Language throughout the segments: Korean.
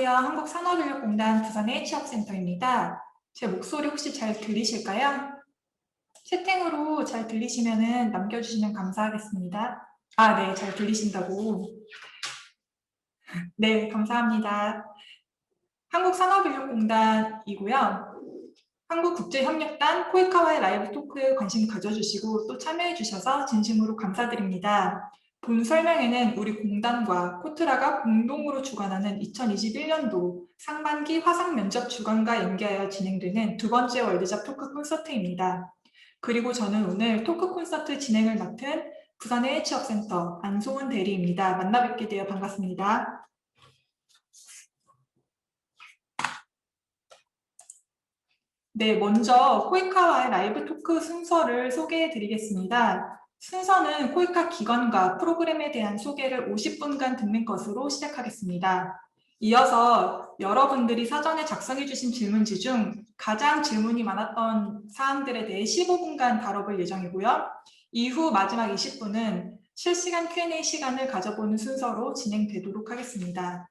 안녕하세요. 한국산업인력공단 부산의 취업센터입니다. 제 목소리 혹시 잘 들리실까요? 채팅으로 잘 들리시면 남겨주시면 감사하겠습니다. 아, 네, 잘 들리신다고. 네, 감사합니다. 한국산업인력공단이고요. 한국국제협력단 코이카와의 라이브 토크에 관심 가져주시고 또 참여해주셔서 진심으로 감사드립니다. 본 설명회는 우리 공단과 코트라가 공동으로 주관하는 2021년도 상반기 화상 면접 주간과 연계하여 진행되는 두 번째 월드잡 토크 콘서트입니다. 그리고 저는 오늘 토크 콘서트 진행을 맡은 부산의 취업센터 안소은 대리입니다. 만나 뵙게 되어 반갑습니다. 네, 먼저 코이카와의 라이브 토크 순서를 소개해 드리겠습니다. 순서는 코이카 기관과 프로그램에 대한 소개를 50분간 듣는 것으로 시작하겠습니다. 이어서 여러분들이 사전에 작성해 주신 질문지 중 가장 질문이 많았던 사항들에 대해 15분간 다뤄볼 예정이고요. 이후 마지막 20분은 실시간 Q&A 시간을 가져보는 순서로 진행되도록 하겠습니다.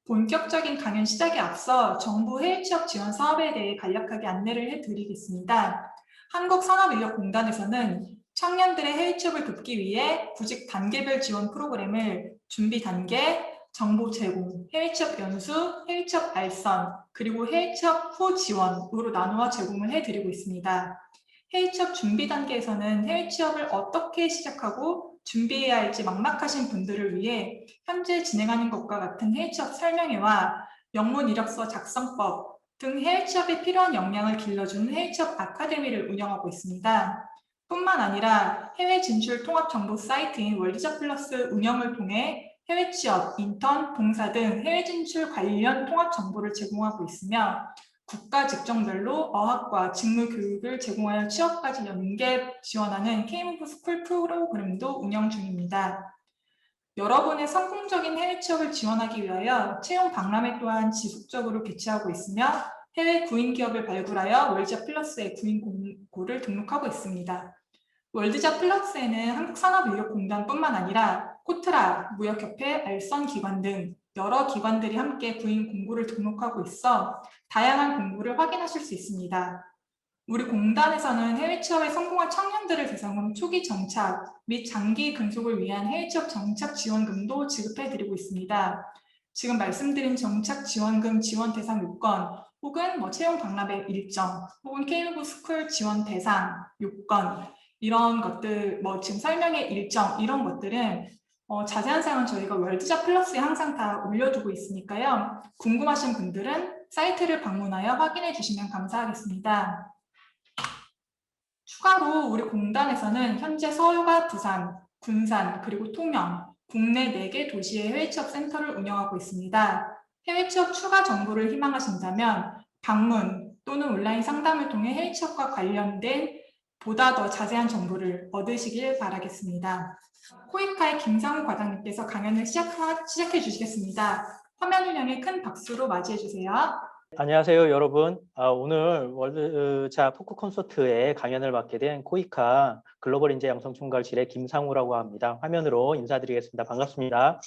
본격적인 강연 시작에 앞서 정부 해외 취업 지원 사업에 대해 간략하게 안내를 해드리겠습니다. 한국산업인력공단에서는 청년들의 해외 취업을 돕기 위해 구직 단계별 지원 프로그램을 준비 단계, 정보 제공, 해외 취업 연수, 해외 취업 알선, 그리고 해외 취업 후 지원으로 나누어 제공을 해드리고 있습니다. 해외 취업 준비 단계에서는 해외 취업을 어떻게 시작하고 준비해야 할지 막막하신 분들을 위해 현재 진행하는 것과 같은 해외 취업 설명회와 영문 이력서 작성법 등 해외 취업에 필요한 역량을 길러주는 해외 취업 아카데미를 운영하고 있습니다. 뿐만 아니라 해외 진출 통합 정보 사이트인 월드잡 플러스 운영을 통해 해외 취업, 인턴, 봉사 등 해외 진출 관련 통합 정보를 제공하고 있으며 국가 직종별로 어학과 직무 교육을 제공하여 취업까지 연계 지원하는 K무브 스쿨 프로그램도 운영 중입니다. 여러분의 성공적인 해외 취업을 지원하기 위하여 채용 박람회 또한 지속적으로 개최하고 있으며 해외 구인 기업을 발굴하여 월드잡 플러스에 구인 공고를 등록하고 있습니다. 월드잡 플러스에는 한국산업인력공단뿐만 아니라 코트라, 무역협회, 알선기관 등 여러 기관들이 함께 구인 공고를 등록하고 있어 다양한 공고를 확인하실 수 있습니다. 우리 공단에서는 해외 취업에 성공한 청년들을 대상으로 초기 정착 및 장기 근속을 위한 해외 취업 정착 지원금도 지급해드리고 있습니다. 지금 말씀드린 정착 지원금 지원 대상 요건 혹은 채용 박람회 일정 혹은 K무브 스쿨 지원 대상 요건 이런 것들 지금 설명의 일정 이런 것들은 자세한 사항은 저희가 월드잡 플러스에 항상 다 올려두고 있으니까요. 궁금하신 분들은 사이트를 방문하여 확인해 주시면 감사하겠습니다. 추가로 우리 공단에서는 현재 서울과 부산, 군산, 그리고 통영, 국내 4개 도시의 해외 취업 센터를 운영하고 있습니다. 해외 취업 추가 정보를 희망하신다면 방문 또는 온라인 상담을 통해 해외 취업과 관련된 보다 더 자세한 정보를 얻으시길 바라겠습니다. 코이카의 김상우 과장님께서 강연을 시작해 주시겠습니다. 화면을 향해 큰 박수로 맞이해 주세요. 안녕하세요, 여러분. 오늘 월드잡 토크 콘서트에 강연을 맡게 된 코이카 글로벌 인재 양성 총괄실의 김상우라고 합니다. 화면으로 인사드리겠습니다. 반갑습니다.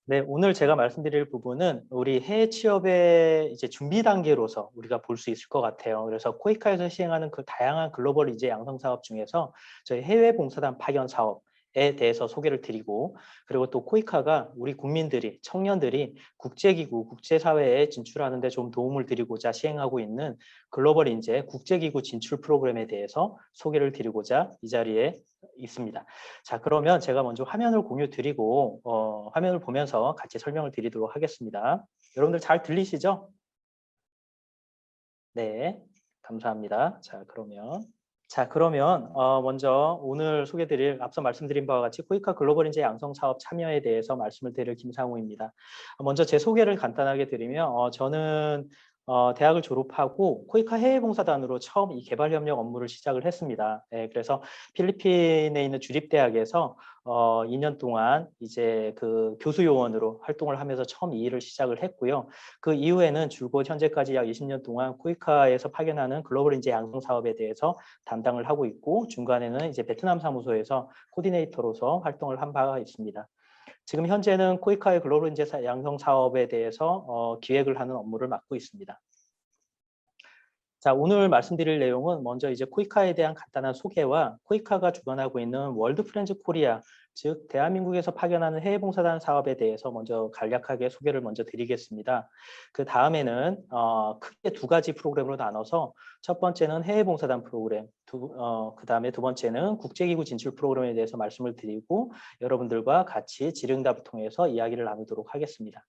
네, 오늘 제가 말씀드릴 부분은 우리 해외 취업의 이제 준비 단계로서 우리가 볼 수 있을 것 같아요. 그래서 코이카에서 시행하는 그 다양한 글로벌 인재 양성 사업 중에서 저희 해외 봉사단 파견 사업에 대해서 소개를 드리고, 그리고 또 코이카가 우리 국민들이, 청년들이 국제기구, 국제사회에 진출하는 데 좀 도움을 드리고자 시행하고 있는 글로벌 인재 국제기구 진출 프로그램에 대해서 소개를 드리고자 이 자리에 있습니다. 자, 그러면 제가 먼저 화면을 공유 드리고 화면을 보면서 같이 설명을 드리도록 하겠습니다. 여러분들 잘 들리시죠? 네, 감사합니다. 자, 그러면 먼저 오늘 소개드릴 앞서 말씀드린 바와 같이 코이카 글로벌 인재 양성 사업 참여에 대해서 말씀을 드릴 김상우입니다. 먼저 제 소개를 간단하게 드리면 저는 대학을 졸업하고 코이카 해외봉사단으로 처음 이 개발협력 업무를 시작을 했습니다. 네, 그래서 필리핀에 있는 주립대학에서 2년 동안 이제 그 교수 요원으로 활동을 하면서 처음 이 일을 시작을 했고요. 그 이후에는 줄곧 현재까지 약 20년 동안 코이카에서 파견하는 글로벌 인재 양성 사업에 대해서 담당을 하고 있고, 중간에는 이제 베트남 사무소에서 코디네이터로서 활동을 한 바가 있습니다. 지금 현재는 코이카의 글로벌 인재 양성 사업에 대해서 기획을 하는 업무를 맡고 있습니다. 자, 오늘 말씀드릴 내용은 먼저 이제 코이카에 대한 간단한 소개와 코이카가 주관하고 있는 월드 프렌즈 코리아, 즉 대한민국에서 파견하는 해외봉사단 사업에 대해서 먼저 간략하게 소개를 먼저 드리겠습니다. 그 다음에는 크게 두 가지 프로그램으로 나눠서 첫 번째는 해외봉사단 프로그램, 그 다음에 두 번째는 국제기구 진출 프로그램에 대해서 말씀을 드리고 여러분들과 같이 질의응답을 통해서 이야기를 나누도록 하겠습니다.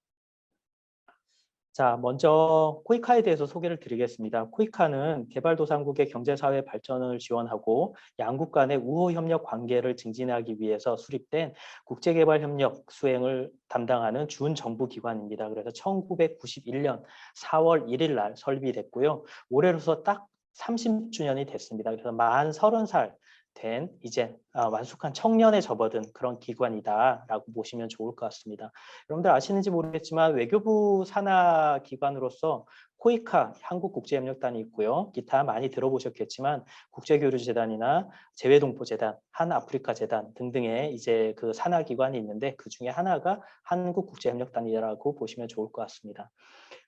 자, 먼저 코이카에 대해서 소개를 드리겠습니다. 코이카는 개발도상국의 경제사회 발전을 지원하고 양국 간의 우호 협력 관계를 증진하기 위해서 수립된 국제개발협력 수행을 담당하는 준정부 기관입니다. 그래서 1991년 4월 1일 날 설립됐고요. 올해로서 딱 30주년이 됐습니다. 그래서 만 30살 된 이제 완숙한 청년에 접어든 그런 기관이다라고 보시면 좋을 것 같습니다. 여러분들 아시는지 모르겠지만 외교부 산하 기관으로서 코이카 한국국제협력단이 있고요. 기타 많이 들어보셨겠지만 국제교류재단이나 재외동포재단, 한아프리카재단 등등의 이제 그 산하 기관이 있는데 그 중에 하나가 한국국제협력단이라고 보시면 좋을 것 같습니다.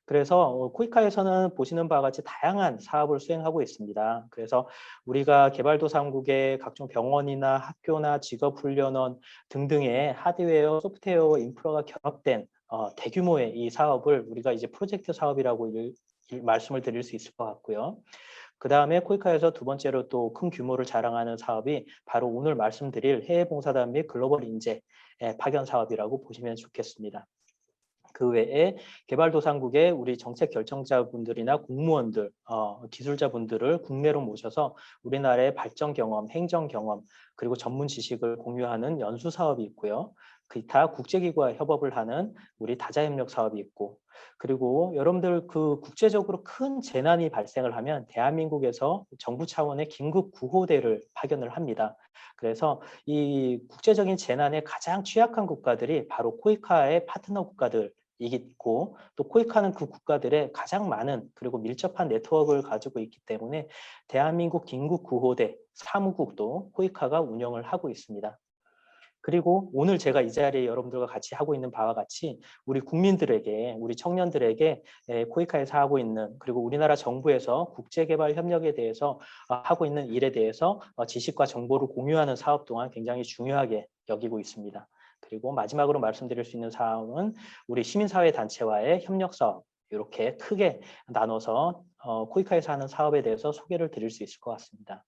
그래서 코이카에서는 보시는 바와 같이 다양한 사업을 수행하고 있습니다. 그래서 우리가 개발도상국의 각종 병원이나 학교나 직업훈련원 등등의 하드웨어, 소프트웨어, 인프라가 결합된 대규모의 이 사업을 우리가 이제 프로젝트 사업이라고 말씀을 드릴 수 있을 것 같고요. 그 다음에 코이카에서 두 번째로 또 큰 규모를 자랑하는 사업이 바로 오늘 말씀드릴 해외봉사단 및 글로벌 인재 파견 사업이라고 보시면 좋겠습니다. 그 외에 개발도상국의 우리 정책 결정자분들이나 공무원들, 기술자분들을 국내로 모셔서 우리나라의 발전 경험, 행정 경험, 그리고 전문 지식을 공유하는 연수 사업이 있고요. 기타 국제기구와 협업을 하는 우리 다자협력 사업이 있고, 그리고 여러분들 그 국제적으로 큰 재난이 발생을 하면 대한민국에서 정부 차원의 긴급 구호대를 파견을 합니다. 그래서 이 국제적인 재난에 가장 취약한 국가들이 바로 코이카의 파트너 국가들 이고 또 코이카는 그 국가들의 가장 많은 그리고 밀접한 네트워크를 가지고 있기 때문에 대한민국 긴급구호대 사무국도 코이카가 운영을 하고 있습니다. 그리고 오늘 제가 이 자리에 여러분들과 같이 하고 있는 바와 같이 우리 국민들에게, 우리 청년들에게 코이카에서 하고 있는 그리고 우리나라 정부에서 국제개발 협력에 대해서 하고 있는 일에 대해서 지식과 정보를 공유하는 사업 또한 굉장히 중요하게 여기고 있습니다. 그리고 마지막으로 말씀드릴 수 있는 사항은 우리 시민사회 단체와의 협력 사업 이렇게 크게 나눠서 코이카에서 하는 사업에 대해서 소개를 드릴 수 있을 것 같습니다.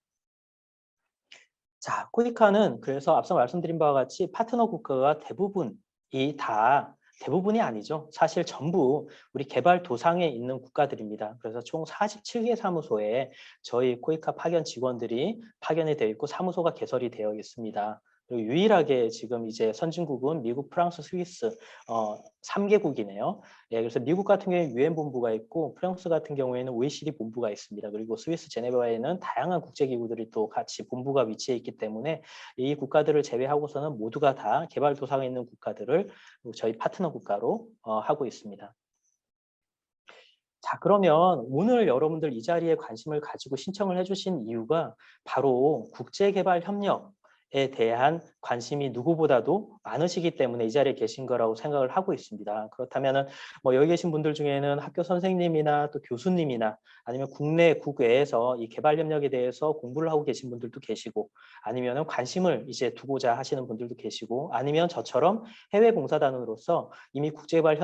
자, 코이카는 그래서 앞서 말씀드린 바와 같이 파트너 국가가 대부분이 아니죠. 사실 전부 우리 개발도상에 있는 국가들입니다. 그래서 총 47개 사무소에 저희 코이카 파견 직원들이 파견이 되어 있고 사무소가 개설이 되어 있습니다. 그리고 유일하게 지금 이제 선진국은 미국, 프랑스, 스위스 3개국이네요. 예, 그래서 미국 같은 경우에 유엔 본부가 있고 프랑스 같은 경우에는 OECD 본부가 있습니다. 그리고 스위스 제네바에는 다양한 국제기구들이 또 같이 본부가 위치해 있기 때문에 이 국가들을 제외하고서는 모두가 다 개발도상에 있는 국가들을 저희 파트너 국가로 하고 있습니다. 자, 그러면 오늘 여러분들 이 자리에 관심을 가지고 신청을 해주신 이유가 바로 국제개발협력에 대한 관심이 누구보다도 많으시기 때문에 이 자리에 계신 거라고 생각을 하고 있습니다. 그렇다면 뭐 여기 계신 분들 중에는 학교 선생님이나 또 교수님이나 아니면 국내 국외에서 이 개발협력에 대해서 공부를 하고 계신 분들도 계시고 아니면 관심을 이제 두고자 하시는 분들도 계시고 아니면 저처럼 해외 봉사단으로서 이미 국제개발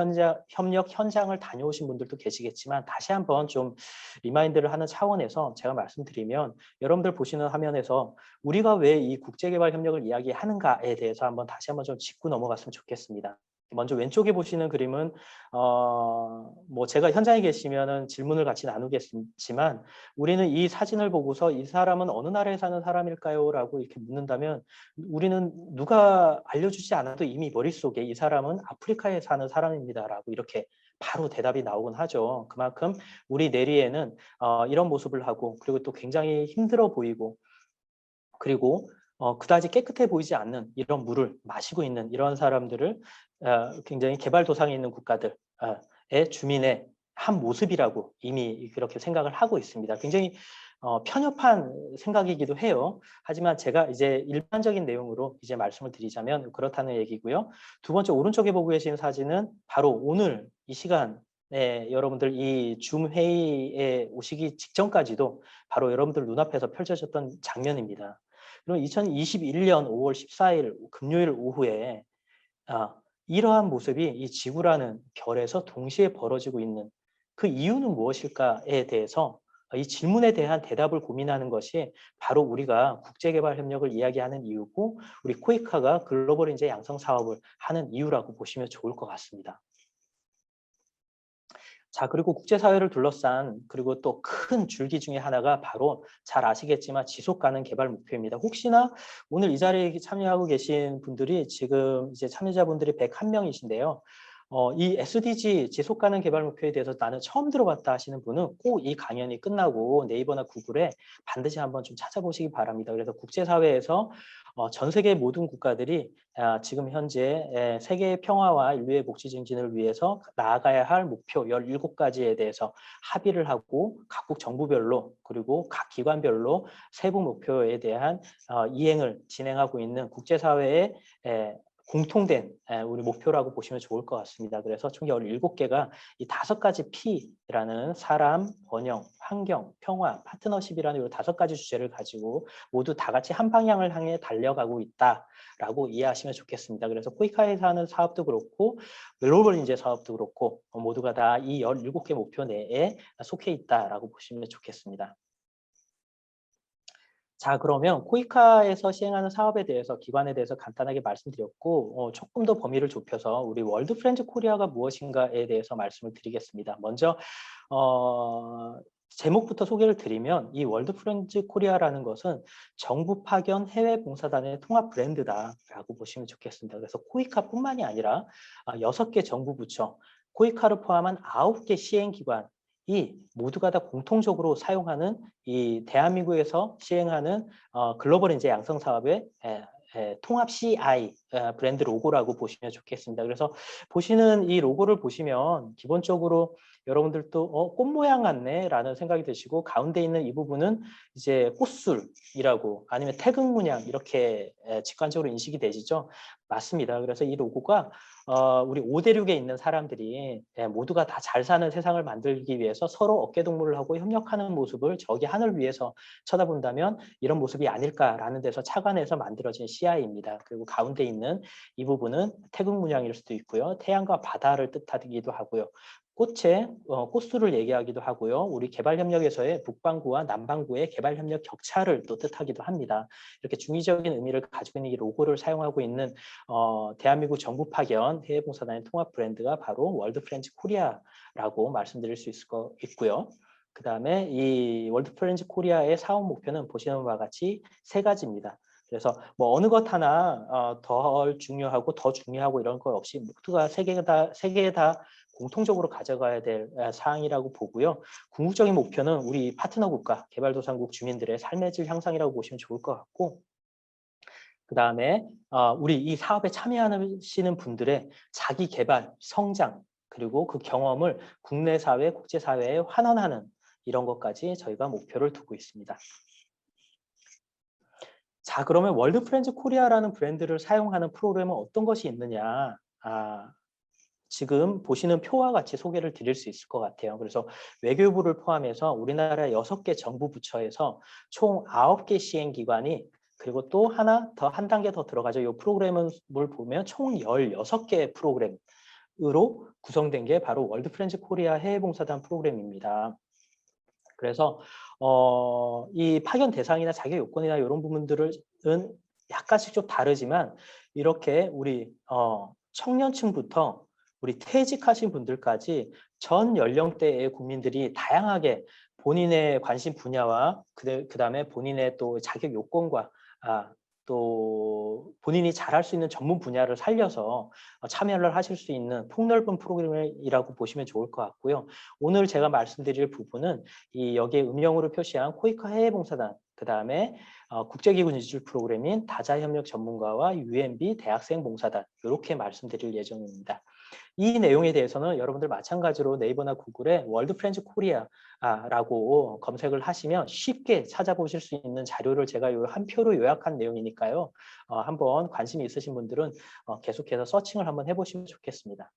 협력 현장을 다녀오신 분들도 계시겠지만 다시 한번 좀 리마인드를 하는 차원에서 제가 말씀드리면 여러분들 보시는 화면에서 우리가 왜 이 국제개발 협력을 이야기하는가에 대해서 다시 한번 좀 짚고 넘어갔으면 좋겠습니다. 먼저 왼쪽에 보시는 그림은 뭐 제가 현장에 계시면은 질문을 같이 나누겠지만 우리는 이 사진을 보고서 이 사람은 어느 나라에 사는 사람일까요? 라고 이렇게 묻는다면 우리는 누가 알려주지 않아도 이미 머릿속에 이 사람은 아프리카에 사는 사람입니다. 라고 이렇게 바로 대답이 나오곤 하죠. 그만큼 우리 내리에는 이런 모습을 하고 그리고 또 굉장히 힘들어 보이고 그리고 그다지 깨끗해 보이지 않는 이런 물을 마시고 있는 이런 사람들을 굉장히 개발도상에 있는 국가들의 주민의 한 모습이라고 이미 그렇게 생각을 하고 있습니다. 굉장히 편협한 생각이기도 해요. 하지만 제가 이제 일반적인 내용으로 이제 말씀을 드리자면 그렇다는 얘기고요. 두 번째 오른쪽에 보고 계신 사진은 바로 오늘 이 시간 여러분들 이 줌 회의에 오시기 직전까지도 바로 여러분들 눈앞에서 펼쳐졌던 장면입니다. 그럼 2021년 5월 14일 금요일 오후에 이러한 모습이 이 지구라는 별에서 동시에 벌어지고 있는 그 이유는 무엇일까에 대해서 이 질문에 대한 대답을 고민하는 것이 바로 우리가 국제개발협력을 이야기하는 이유고 우리 코이카가 글로벌 인재 양성 사업을 하는 이유라고 보시면 좋을 것 같습니다. 자, 그리고 국제사회를 둘러싼 그리고 또 큰 줄기 중에 하나가 바로 잘 아시겠지만 지속 가능 개발 목표입니다. 혹시나 오늘 이 자리에 참여하고 계신 분들이 지금 이제 참여자분들이 101명이신데요. 이 SDG 지속 가능 개발 목표에 대해서 나는 처음 들어봤다 하시는 분은 꼭 이 강연이 끝나고 네이버나 구글에 반드시 한번 좀 찾아보시기 바랍니다. 그래서 국제사회에서 전 세계 모든 국가들이 지금 현재 세계의 평화와 인류의 복지 증진을 위해서 나아가야 할 목표 17가지에 대해서 합의를 하고 각국 정부별로 그리고 각 기관별로 세부 목표에 대한 이행을 진행하고 있는 국제사회의 공통된 우리 목표라고 보시면 좋을 것 같습니다. 그래서 총 17개가 이 5가지 P라는 사람, 번영, 환경, 평화, 파트너십이라는 이 5가지 주제를 가지고 모두 다 같이 한 방향을 향해 달려가고 있다라고 이해하시면 좋겠습니다. 그래서 코이카에서 하는 사업도 그렇고 글로벌 인재 사업도 그렇고 모두가 다 이 17개 목표 내에 속해 있다라고 보시면 좋겠습니다. 자, 그러면 코이카에서 시행하는 사업에 대해서 기관에 대해서 간단하게 말씀드렸고 조금 더 범위를 좁혀서 우리 월드 프렌즈 코리아가 무엇인가에 대해서 말씀을 드리겠습니다. 먼저 제목부터 소개를 드리면 이 월드 프렌즈 코리아라는 것은 정부 파견 해외 봉사단의 통합 브랜드다라고 보시면 좋겠습니다. 그래서 코이카뿐만이 아니라 6개 정부 부처, 코이카를 포함한 9개 시행기관 이 모두가 다 공통적으로 사용하는 이 대한민국에서 시행하는 글로벌 인재 양성 사업의 통합 CI 브랜드 로고라고 보시면 좋겠습니다. 그래서 보시는 이 로고를 보시면 기본적으로 여러분들도 꽃 모양 같네라는 생각이 드시고 가운데 있는 이 부분은 이제 꽃술이라고 아니면 태극 문양 이렇게 직관적으로 인식이 되시죠? 맞습니다. 그래서 이 로고가 우리 5대륙에 있는 사람들이 모두가 다 잘 사는 세상을 만들기 위해서 서로 어깨동무를 하고 협력하는 모습을 저기 하늘 위에서 쳐다본다면 이런 모습이 아닐까라는 데서 착안해서 만들어진 CI입니다. 그리고 가운데 있는 이 부분은 태극 문양일 수도 있고요. 태양과 바다를 뜻하기도 하고요. 꽃의 꽃수를 얘기하기도 하고요. 우리 개발협력에서의 북반구와 남반구의 개발협력 격차를 또 뜻하기도 합니다. 이렇게 중의적인 의미를 가지고 있는 이 로고를 사용하고 있는 대한민국 정부 파견 해외봉사단의 통합 브랜드가 바로 월드 프렌즈 코리아라고 말씀드릴 수 있고요. 그 다음에 이 월드 프렌즈 코리아의 사업 목표는 보시는 바와 같이 3가지입니다. 그래서 뭐 어느 것 하나 덜 중요하고 더 중요하고 이런 거 없이 모두가 세 개 다 공통적으로 가져가야 될 사항이라고 보고요. 궁극적인 목표는 우리 파트너 국가, 개발도상국 주민들의 삶의 질 향상이라고 보시면 좋을 것 같고 그 다음에 우리 이 사업에 참여하시는 분들의 자기 개발, 성장, 그리고 그 경험을 국내 사회, 국제 사회에 환원하는 이런 것까지 저희가 목표를 두고 있습니다. 자, 그러면 월드 프렌즈 코리아라는 브랜드를 사용하는 프로그램은 어떤 것이 있느냐? 지금 보시는 표와 같이 소개를 드릴 수 있을 것 같아요. 그래서 외교부를 포함해서 우리나라 6개 정부 부처에서 총 9개 시행기관이 그리고 또 한 단계 더 들어가죠. 이 프로그램을 보면 총 16개 프로그램으로 구성된 게 바로 월드 프렌즈 코리아 해외봉사단 프로그램입니다. 그래서 이 파견 대상이나 자격 요건이나 이런 부분들은 약간씩 좀 다르지만 이렇게 우리 청년층부터 우리 퇴직하신 분들까지 전 연령대의 국민들이 다양하게 본인의 관심 분야와 그다음에 본인의 또 자격 요건과 또 본인이 잘할 수 있는 전문 분야를 살려서 참여를 하실 수 있는 폭넓은 프로그램이라고 보시면 좋을 것 같고요. 오늘 제가 말씀드릴 부분은 여기에 음영으로 표시한 코이카 해외봉사단, 그 다음에 국제기구 진출 프로그램인 다자협력 전문가와 UMB 대학생 봉사단 이렇게 말씀드릴 예정입니다. 이 내용에 대해서는 여러분들 마찬가지로 네이버나 구글에 월드 프렌즈 코리아라고 검색을 하시면 쉽게 찾아보실 수 있는 자료를 제가 한 표로 요약한 내용이니까요. 한번 관심이 있으신 분들은 계속해서 서칭을 한번 해보시면 좋겠습니다.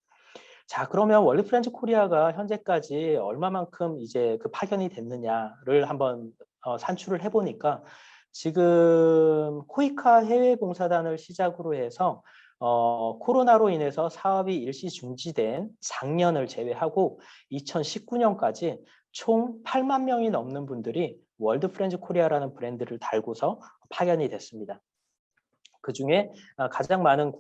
자, 그러면 월드 프렌즈 코리아가 현재까지 얼마만큼 이제 그 파견이 됐느냐를 한번 산출을 해보니까 지금 코이카 해외봉사단을 시작으로 해서 코로나로 인해서 사업이 일시 중지된 작년을 제외하고 2019년까지 총 8만 명이 넘는 분들이 월드 프렌즈 코리아라는 브랜드를 달고서 파견이 됐습니다. 그중에 가장 많은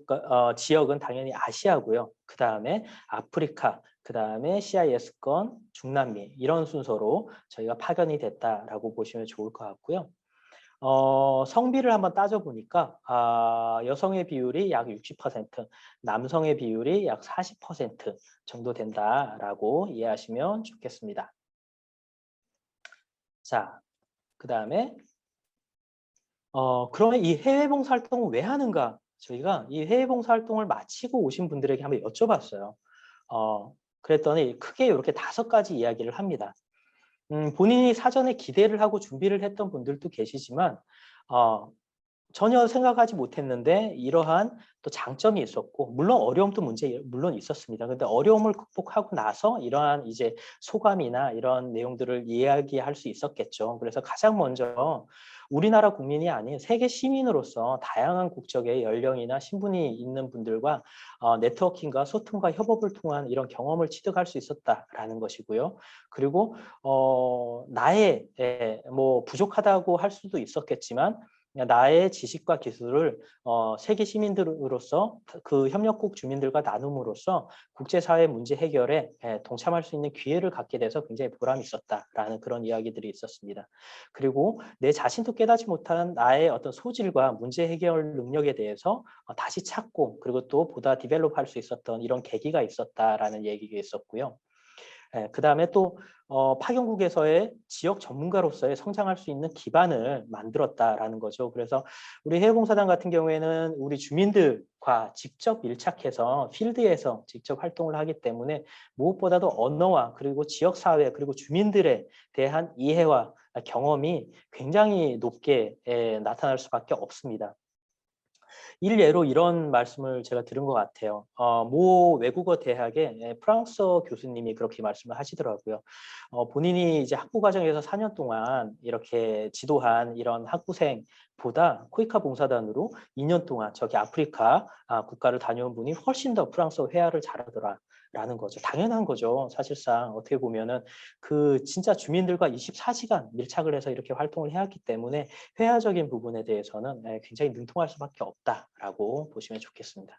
지역은 당연히 아시아고요. 그 다음에 아프리카, 그 다음에 CIS권, 중남미 이런 순서로 저희가 파견이 됐다라고 보시면 좋을 것 같고요. 성비를 한번 따져보니까 여성의 비율이 약 60%, 남성의 비율이 약 40% 정도 된다라고 이해하시면 좋겠습니다. 자, 그 다음에 그러면 이 해외 봉사활동을 왜 하는가? 저희가 이 해외 봉사활동을 마치고 오신 분들에게 한번 여쭤봤어요. 그랬더니 크게 이렇게 5가지 이야기를 합니다. 본인이 사전에 기대를 하고 준비를 했던 분들도 계시지만 전혀 생각하지 못했는데 이러한 또 장점이 있었고 물론 어려움도 물론 있었습니다. 근데 어려움을 극복하고 나서 이러한 이제 소감이나 이런 내용들을 이야기할 수 있었겠죠. 그래서 가장 먼저 우리나라 국민이 아닌 세계 시민으로서 다양한 국적의 연령이나 신분이 있는 분들과 네트워킹과 소통과 협업을 통한 이런 경험을 취득할 수 있었다라는 것이고요. 그리고 나의 뭐 부족하다고 할 수도 있었겠지만 나의 지식과 기술을 세계 시민들로서 그 협력국 주민들과 나눔으로써 국제사회 문제 해결에 동참할 수 있는 기회를 갖게 돼서 굉장히 보람이 있었다라는 그런 이야기들이 있었습니다. 그리고 내 자신도 깨닫지 못한 나의 어떤 소질과 문제 해결 능력에 대해서 다시 찾고 그리고 또 보다 디벨롭할 수 있었던 이런 계기가 있었다라는 얘기가 있었고요. 그 다음에 또 파견국에서의 지역 전문가로서의 성장할 수 있는 기반을 만들었다라는 거죠. 그래서 우리 해외봉사단 같은 경우에는 우리 주민들과 직접 밀착해서 필드에서 직접 활동을 하기 때문에 무엇보다도 언어와 그리고 지역사회 그리고 주민들에 대한 이해와 경험이 굉장히 높게 나타날 수밖에 없습니다. 일예로 이런 말씀을 제가 들은 것 같아요. 모 외국어 대학의 프랑스어 교수님이 그렇게 말씀을 하시더라고요. 본인이 이제 학부 과정에서 4년 동안 이렇게 지도한 이런 학부생보다 코이카 봉사단으로 2년 동안 저기 아프리카 국가를 다녀온 분이 훨씬 더 프랑스어 회화를 잘하더라. 라는 거죠. 당연한 거죠. 사실상 어떻게 보면은 그 진짜 주민들과 24시간 밀착을 해서 이렇게 활동을 해왔기 때문에 회화적인 부분에 대해서는 굉장히 능통할 수밖에 없다라고 보시면 좋겠습니다.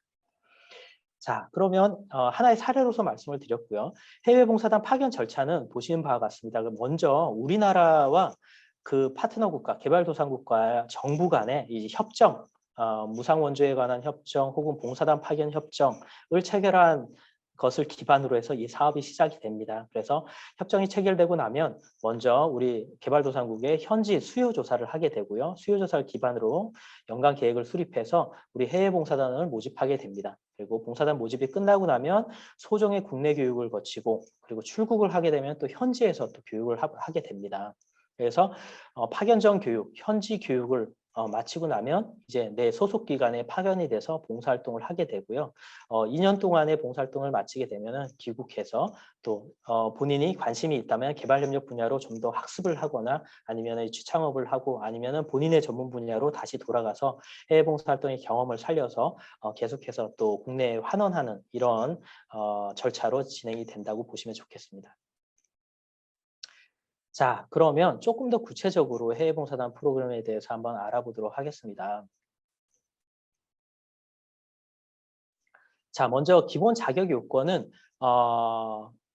자, 그러면 하나의 사례로서 말씀을 드렸고요. 해외봉사단 파견 절차는 보시는 바와 같습니다. 먼저 우리나라와 그 파트너 국가, 개발도상국과 정부 간의 이 협정, 무상원조에 관한 협정 혹은 봉사단 파견 협정을 체결한 것을 기반으로 해서 이 사업이 시작이 됩니다. 그래서 협정이 체결되고 나면 먼저 우리 개발도상국의 현지 수요 조사를 하게 되고요. 수요 조사를 기반으로 연간 계획을 수립해서 우리 해외 봉사단을 모집하게 됩니다. 그리고 봉사단 모집이 끝나고 나면 소정의 국내 교육을 거치고 그리고 출국을 하게 되면 또 현지에서 또 교육을 하게 됩니다. 그래서 파견 전 교육, 현지 교육을 마치고 나면 이제 내 소속 기관에 파견이 돼서 봉사활동을 하게 되고요. 2년 동안의 봉사활동을 마치게 되면 귀국해서 또 본인이 관심이 있다면 개발협력 분야로 좀 더 학습을 하거나 아니면 취창업을 하고 아니면 본인의 전문 분야로 다시 돌아가서 해외 봉사활동의 경험을 살려서 계속해서 또 국내에 환원하는 이런 절차로 진행이 된다고 보시면 좋겠습니다. 자, 그러면 조금 더 구체적으로 해외봉사단 프로그램에 대해서 한번 알아보도록 하겠습니다. 자, 먼저 기본 자격 요건은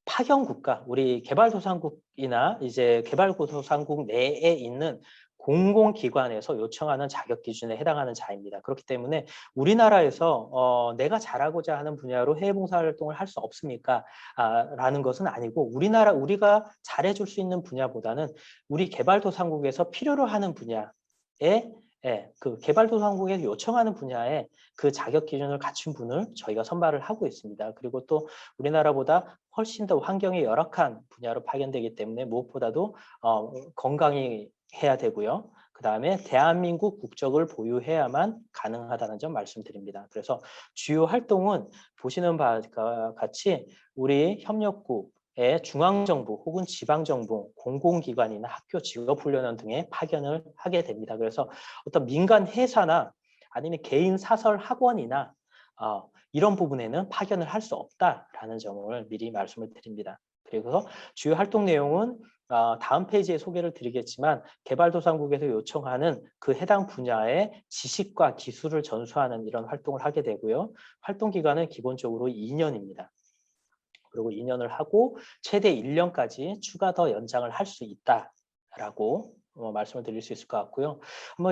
파견 국가, 우리 개발도상국이나 이제 개발도상국 내에 있는 공공기관에서 요청하는 자격 기준에 해당하는 자입니다. 그렇기 때문에 우리나라에서 내가 잘하고자 하는 분야로 해외 봉사활동을 할 수 없습니까? 라는 것은 아니고 우리가 잘해줄 수 있는 분야보다는 우리 개발도상국에서 필요로 하는 분야에 그 개발도상국에서 요청하는 분야에 그 자격 기준을 갖춘 분을 저희가 선발을 하고 있습니다. 그리고 또 우리나라보다 훨씬 더 환경이 열악한 분야로 파견되기 때문에 무엇보다도 건강히 해야 되고요. 그 다음에 대한민국 국적을 보유해야만 가능하다는 점 말씀드립니다. 그래서 주요 활동은 보시는 바와 같이 우리 협력국의 중앙정부 혹은 지방정부, 공공기관이나 학교 직업훈련원 등에 파견을 하게 됩니다. 그래서 어떤 민간 회사나 아니면 개인 사설 학원이나 이런 부분에는 파견을 할 수 없다라는 점을 미리 말씀을 드립니다. 그리고 주요 활동 내용은 다음 페이지에 소개를 드리겠지만 개발도상국에서 요청하는 그 해당 분야의 지식과 기술을 전수하는 이런 활동을 하게 되고요. 활동 기간은 기본적으로 2년입니다. 그리고 2년을 하고 최대 1년까지 추가 더 연장을 할 수 있다라고 말씀을 드릴 수 있을 것 같고요.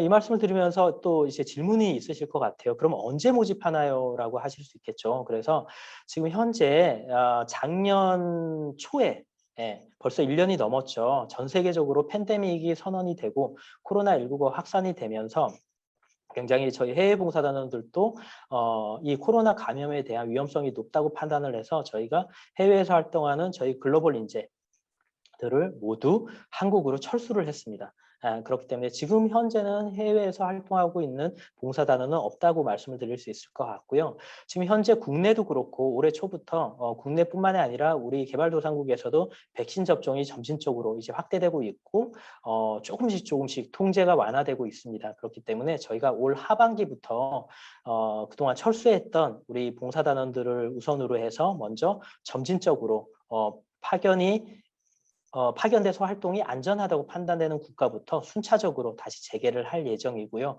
이 말씀을 드리면서 또 이제 질문이 있으실 것 같아요. 그럼 언제 모집하나요? 라고 하실 수 있겠죠. 그래서 지금 현재 작년 초에 벌써 1년이 넘었죠. 전 세계적으로 팬데믹이 선언이 되고 코로나19가 확산이 되면서 굉장히 저희 해외 봉사단원들도 이 코로나 감염에 대한 위험성이 높다고 판단을 해서 저희가 해외에서 활동하는 저희 글로벌 인재들을 모두 한국으로 철수를 했습니다. 그렇기 때문에 지금 현재는 해외에서 활동하고 있는 봉사단원은 없다고 말씀을 드릴 수 있을 것 같고요. 지금 현재 국내도 그렇고 올해 초부터 국내뿐만이 아니라 우리 개발도상국에서도 백신 접종이 점진적으로 이제 확대되고 있고 조금씩 통제가 완화되고 있습니다. 그렇기 때문에 저희가 올 하반기부터 그동안 철수했던 우리 봉사단원들을 우선으로 해서 먼저 점진적으로 파견돼서 활동이 안전하다고 판단되는 국가부터 순차적으로 다시 재개를 할 예정이고요.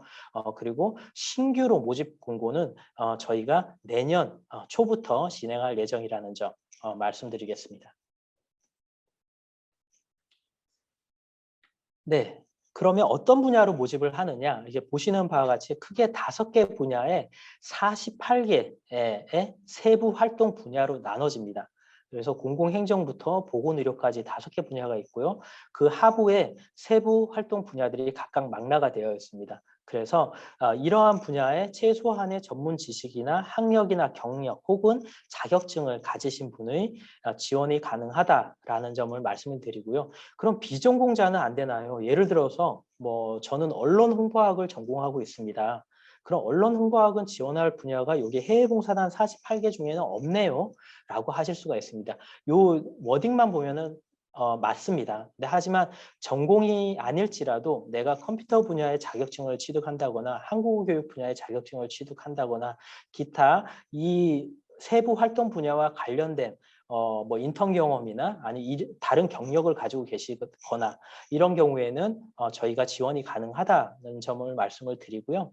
그리고 신규로 모집 공고는 저희가 내년 초부터 진행할 예정이라는 점 말씀드리겠습니다. 네. 그러면 어떤 분야로 모집을 하느냐? 이게 보시는 바와 같이 크게 5개 분야에 48개의 세부 활동 분야로 나눠집니다. 그래서 공공행정부터 보건의료까지 5개 분야가 있고요. 그 하부에 세부 활동 분야들이 각각 망라가 되어 있습니다. 그래서 이러한 분야에 최소한의 전문 지식이나 학력이나 경력 혹은 자격증을 가지신 분의 지원이 가능하다라는 점을 말씀을 드리고요. 그럼 비전공자는 안 되나요? 예를 들어서 저는 언론 홍보학을 전공하고 있습니다. 그럼 언론 홍보학은 지원할 분야가 여기 해외봉사단 48개 중에는 없네요. 라고 하실 수가 있습니다. 요 워딩만 보면은 맞습니다. 하지만 전공이 아닐지라도 내가 컴퓨터 분야의 자격증을 취득한다거나 한국어 교육 분야의 자격증을 취득한다거나 기타 이 세부 활동 분야와 관련된 인턴 경험이나 다른 경력을 가지고 계시거나 이런 경우에는 저희가 지원이 가능하다는 점을 말씀을 드리고요.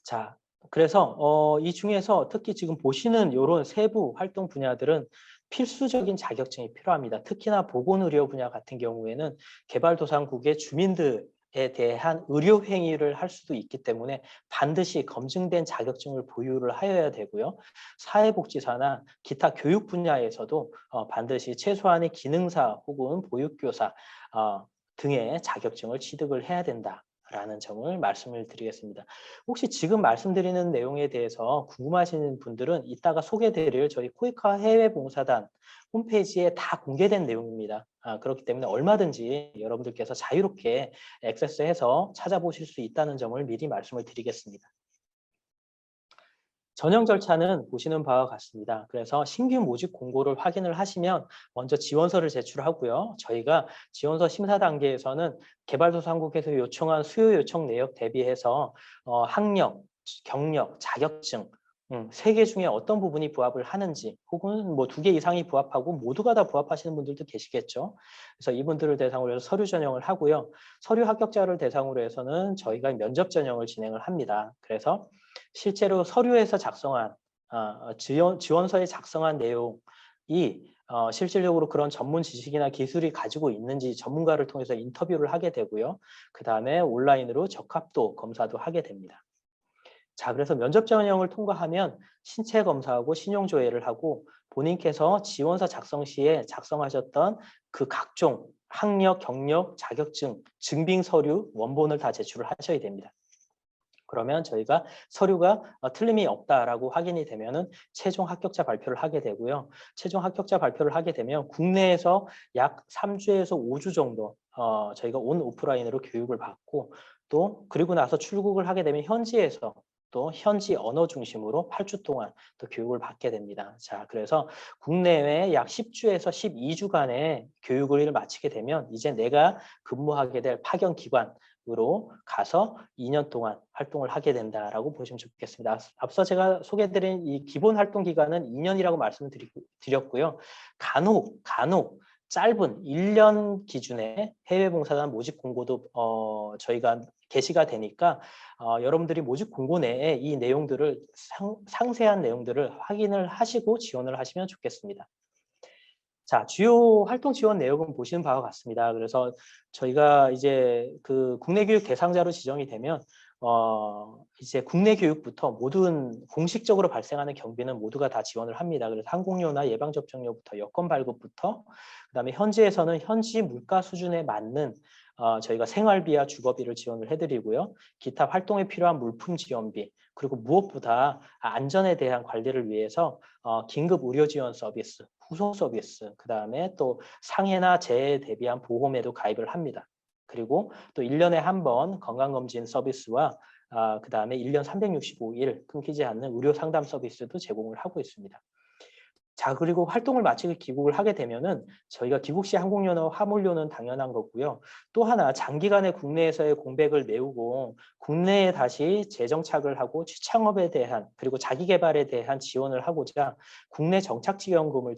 자, 그래서 이 중에서 특히 지금 보시는 이런 세부 활동 분야들은 필수적인 자격증이 필요합니다. 특히나 보건의료 분야 같은 경우에는 개발도상국의 주민들에 대한 의료 행위를 할 수도 있기 때문에 반드시 검증된 자격증을 보유를 하여야 되고요. 사회복지사나 기타 교육 분야에서도 반드시 최소한의 기능사 혹은 보육교사 등의 자격증을 취득을 해야 된다라는 점을 말씀을 드리겠습니다. 혹시 지금 말씀드리는 내용에 대해서 궁금하신 분들은 이따가 소개드릴 저희 코이카 해외봉사단 홈페이지에 다 공개된 내용입니다. 그렇기 때문에 얼마든지 여러분들께서 자유롭게 액세스해서 찾아보실 수 있다는 점을 미리 말씀을 드리겠습니다. 전형 절차는 보시는 바와 같습니다. 그래서 신규 모집 공고를 확인을 하시면 먼저 지원서를 제출하고요. 저희가 지원서 심사 단계에서는 개발도상국에서 요청한 수요 요청 내역 대비해서 학력, 경력, 자격증 3개 중에 어떤 부분이 부합을 하는지 혹은 2개 이상이 부합하고 모두가 다 부합하시는 분들도 계시겠죠. 그래서 이분들을 대상으로 해서 서류 전형을 하고요. 서류 합격자를 대상으로 해서는 저희가 면접 전형을 진행을 합니다. 그래서 실제로 서류에서 작성한 지원서에 작성한 내용이 실질적으로 그런 전문 지식이나 기술이 가지고 있는지 전문가를 통해서 인터뷰를 하게 되고요. 그 다음에 온라인으로 적합도 검사도 하게 됩니다. 자, 그래서 면접 전형을 통과하면 신체 검사하고 신용 조회를 하고 본인께서 지원서 작성 시에 작성하셨던 그 각종 학력, 경력, 자격증, 증빙 서류, 원본을 다 제출을 하셔야 됩니다. 그러면 저희가 서류가 틀림이 없다라고 확인이 되면은 최종 합격자 발표를 하게 되고요. 최종 합격자 발표를 하게 되면 국내에서 약 3주에서 5주 정도 저희가 온 오프라인으로 교육을 받고 또 그리고 나서 출국을 하게 되면 현지에서 또 현지 언어 중심으로 8주 동안 또 교육을 받게 됩니다. 자, 그래서 국내외 약 10주에서 12주간의 교육을 마치게 되면 이제 내가 근무하게 될 파견 기관 으로 가서 2년 동안 활동을 하게 된다라고 보시면 좋겠습니다. 앞서 제가 소개해드린 이 기본 활동 기간은 2년이라고 말씀을 드렸고요. 간혹 짧은 1년 기준의 해외 봉사단 모집 공고도 저희가 게시가 되니까 여러분들이 모집 공고 내에 이 내용들을 상세한 내용들을 확인을 하시고 지원을 하시면 좋겠습니다. 자, 주요 활동 지원 내역은 보시는 바와 같습니다. 그래서 저희가 이제 그 국내 교육 대상자로 지정이 되면 이제 국내 교육부터 모든 공식적으로 발생하는 경비는 모두가 다 지원을 합니다. 그래서 항공료나 예방 접종료부터 여권 발급부터 그다음에 현지에서는 현지 물가 수준에 맞는 저희가 생활비와 주거비를 지원을 해드리고요. 기타 활동에 필요한 물품 지원비 그리고 무엇보다 안전에 대한 관리를 위해서 긴급 의료 지원 서비스, 후송 서비스, 그다음에 또 상해나 재해에 대비한 보험에도 가입을 합니다. 그리고 또 1년에 한 번 건강검진 서비스와 그다음에 1년 365일 끊기지 않는 의료 상담 서비스도 제공을 하고 있습니다. 자, 그리고 활동을 마치고 귀국을 하게 되면은 저희가 귀국 시 항공료나 화물료는 당연한 거고요. 또 하나 장기간의 국내에서의 공백을 메우고 국내에 다시 재정착을 하고 취창업에 대한 그리고 자기 개발에 대한 지원을 하고자 국내 정착지원금을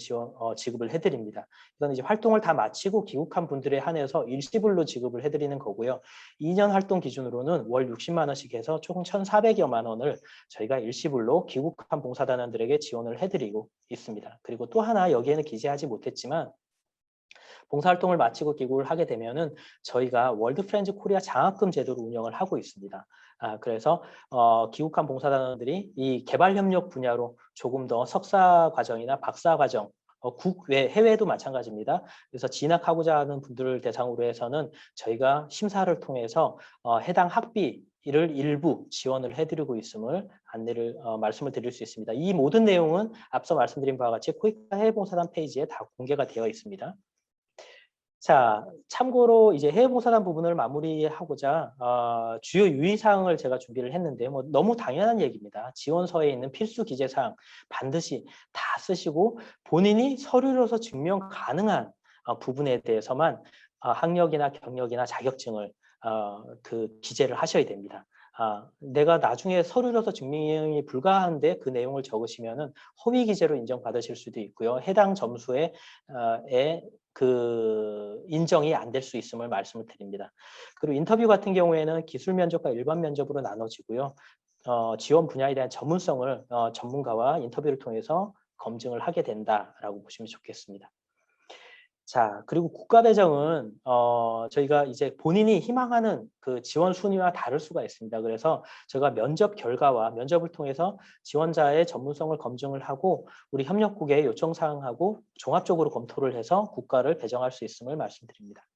지급을 해드립니다. 이건 이제 활동을 다 마치고 귀국한 분들에 한해서 일시불로 지급을 해드리는 거고요. 2년 활동 기준으로는 월 60만 원씩 해서 총 1,400여만 원을 저희가 일시불로 귀국한 봉사단원들에게 지원을 해드리고 있습니다. 그리고 또 하나 여기에는 기재하지 못했지만 봉사활동을 마치고 귀국을 하게 되면은 저희가 월드 프렌즈 코리아 장학금 제도를 운영을 하고 있습니다. 그래서 귀국한 봉사단원들이 이 개발협력 분야로 조금 더 석사 과정이나 박사 과정 국외 해외도 마찬가지입니다. 그래서 진학하고자 하는 분들을 대상으로 해서는 저희가 심사를 통해서 해당 학비를 일부 지원을 해드리고 있음을 말씀을 드릴 수 있습니다. 이 모든 내용은 앞서 말씀드린 바와 같이 코이카 해외봉사단 페이지에 다 공개가 되어 있습니다. 자, 참고로 이제 해외봉사단 부분을 마무리하고자 주요 유의사항을 제가 준비를 했는데 뭐 너무 당연한 얘기입니다. 지원서에 있는 필수 기재사항 반드시 다 쓰시고 본인이 서류로서 증명 가능한 부분에 대해서만 학력이나 경력이나 자격증을 기재를 하셔야 됩니다. 내가 나중에 서류로서 증명이 불가한데 그 내용을 적으시면은 허위 기재로 인정받으실 수도 있고요. 해당 점수에 인정이 안 될 수 있음을 말씀을 드립니다. 그리고 인터뷰 같은 경우에는 기술 면접과 일반 면접으로 나눠지고요. 지원 분야에 대한 전문성을 전문가와 인터뷰를 통해서 검증을 하게 된다라고 보시면 좋겠습니다. 자, 그리고 국가 배정은 저희가 이제 본인이 희망하는 그 지원 순위와 다를 수가 있습니다. 그래서 제가 면접 결과와 면접을 통해서 지원자의 전문성을 검증을 하고 우리 협력국의 요청 사항하고 종합적으로 검토를 해서 국가를 배정할 수 있음을 말씀드립니다.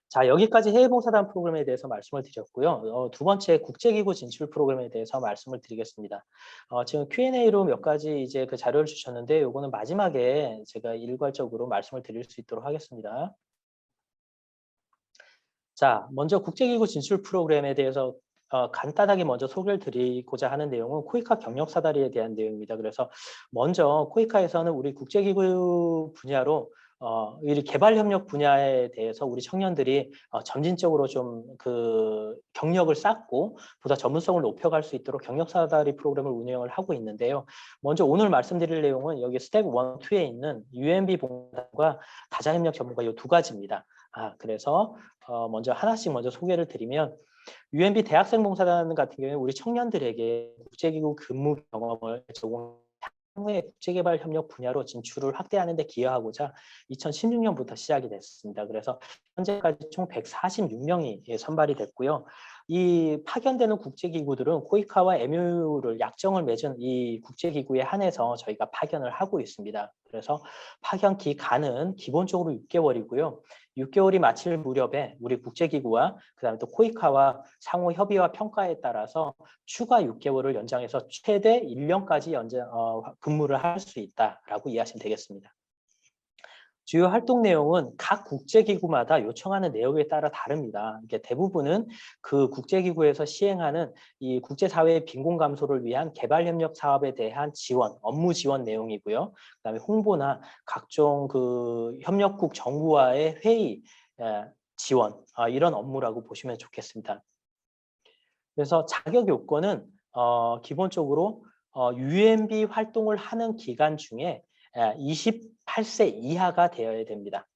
자, 여기까지 해외봉사단 프로그램에 대해서 말씀을 드렸고요. 두 번째 국제기구 진출 프로그램에 대해서 말씀을 드리겠습니다. 지금 Q&A로 몇 가지 이제 그 자료를 주셨는데 요거는 마지막에 제가 일괄적으로 말씀을 드릴 수 있도록 하겠습니다. 자, 먼저 국제기구 진출 프로그램에 대해서 간단하게 먼저 소개를 드리고자 하는 내용은 코이카 경력사다리에 대한 내용입니다. 그래서 먼저 코이카에서는 우리 국제기구 분야로 이 개발협력 분야에 대해서 우리 청년들이 점진적으로 좀 그 경력을 쌓고 보다 전문성을 높여갈 수 있도록 경력사다리 프로그램을 운영을 하고 있는데요. 먼저 오늘 말씀드릴 내용은 여기 스텝 1, 2에 있는 UMB 봉사단과 다자협력 전문가 이 두 가지입니다. 그래서 먼저 하나씩 먼저 소개를 드리면 UMB 대학생 봉사단 같은 경우에 우리 청년들에게 국제기구 근무 경험을 제공 향후에 국제개발 협력 분야로 진출을 확대하는 데 기여하고자 2016년부터 시작이 됐습니다. 그래서 현재까지 총 146명이 선발이 됐고요. 이 파견되는 국제기구들은 코이카와 MOU를 약정을 맺은 이 국제기구에 한해서 저희가 파견을 하고 있습니다. 그래서 파견 기간은 기본적으로 6개월이고요. 6개월이 마칠 무렵에 우리 국제기구와 그다음에 또 코이카와 상호 협의와 평가에 따라서 추가 6개월을 연장해서 최대 1년까지 근무를 할 수 있다라고 이해하시면 되겠습니다. 주요 활동 내용은 각 국제기구마다 요청하는 내용에 따라 다릅니다. 이게 대부분은 그 국제기구에서 시행하는 이 국제사회의 빈곤 감소를 위한 개발협력 사업에 대한 지원, 업무 지원 내용이고요. 그다음에 홍보나 각종 그 협력국 정부와의 회의 지원 이런 업무라고 보시면 좋겠습니다. 그래서 자격 요건은 기본적으로 UNB 활동을 하는 기간 중에 28세 이하가 되어야 됩니다.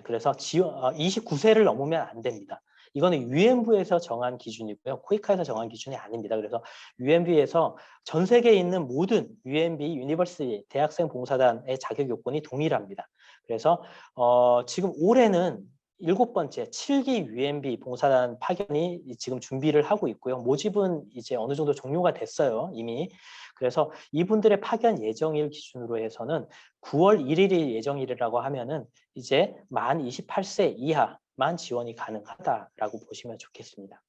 그래서 29세를 넘으면 안 됩니다. 이거는 유엔부에서 정한 기준이고요. 코이카에서 정한 기준이 아닙니다. 그래서 유엔비에서 전 세계에 있는 모든 유엔비 유니버시티 대학생 봉사단의 자격 요건이 동일합니다. 그래서 지금 올해는 7번째 7기 UNB 봉사단 파견이 지금 준비를 하고 있고요. 모집은 이제 어느 정도 종료가 됐어요, 이미. 그래서 이분들의 파견 예정일 기준으로 해서는 9월 1일이 예정일이라고 하면은 이제 만 28세 이하만 지원이 가능하다라고 보시면 좋겠습니다.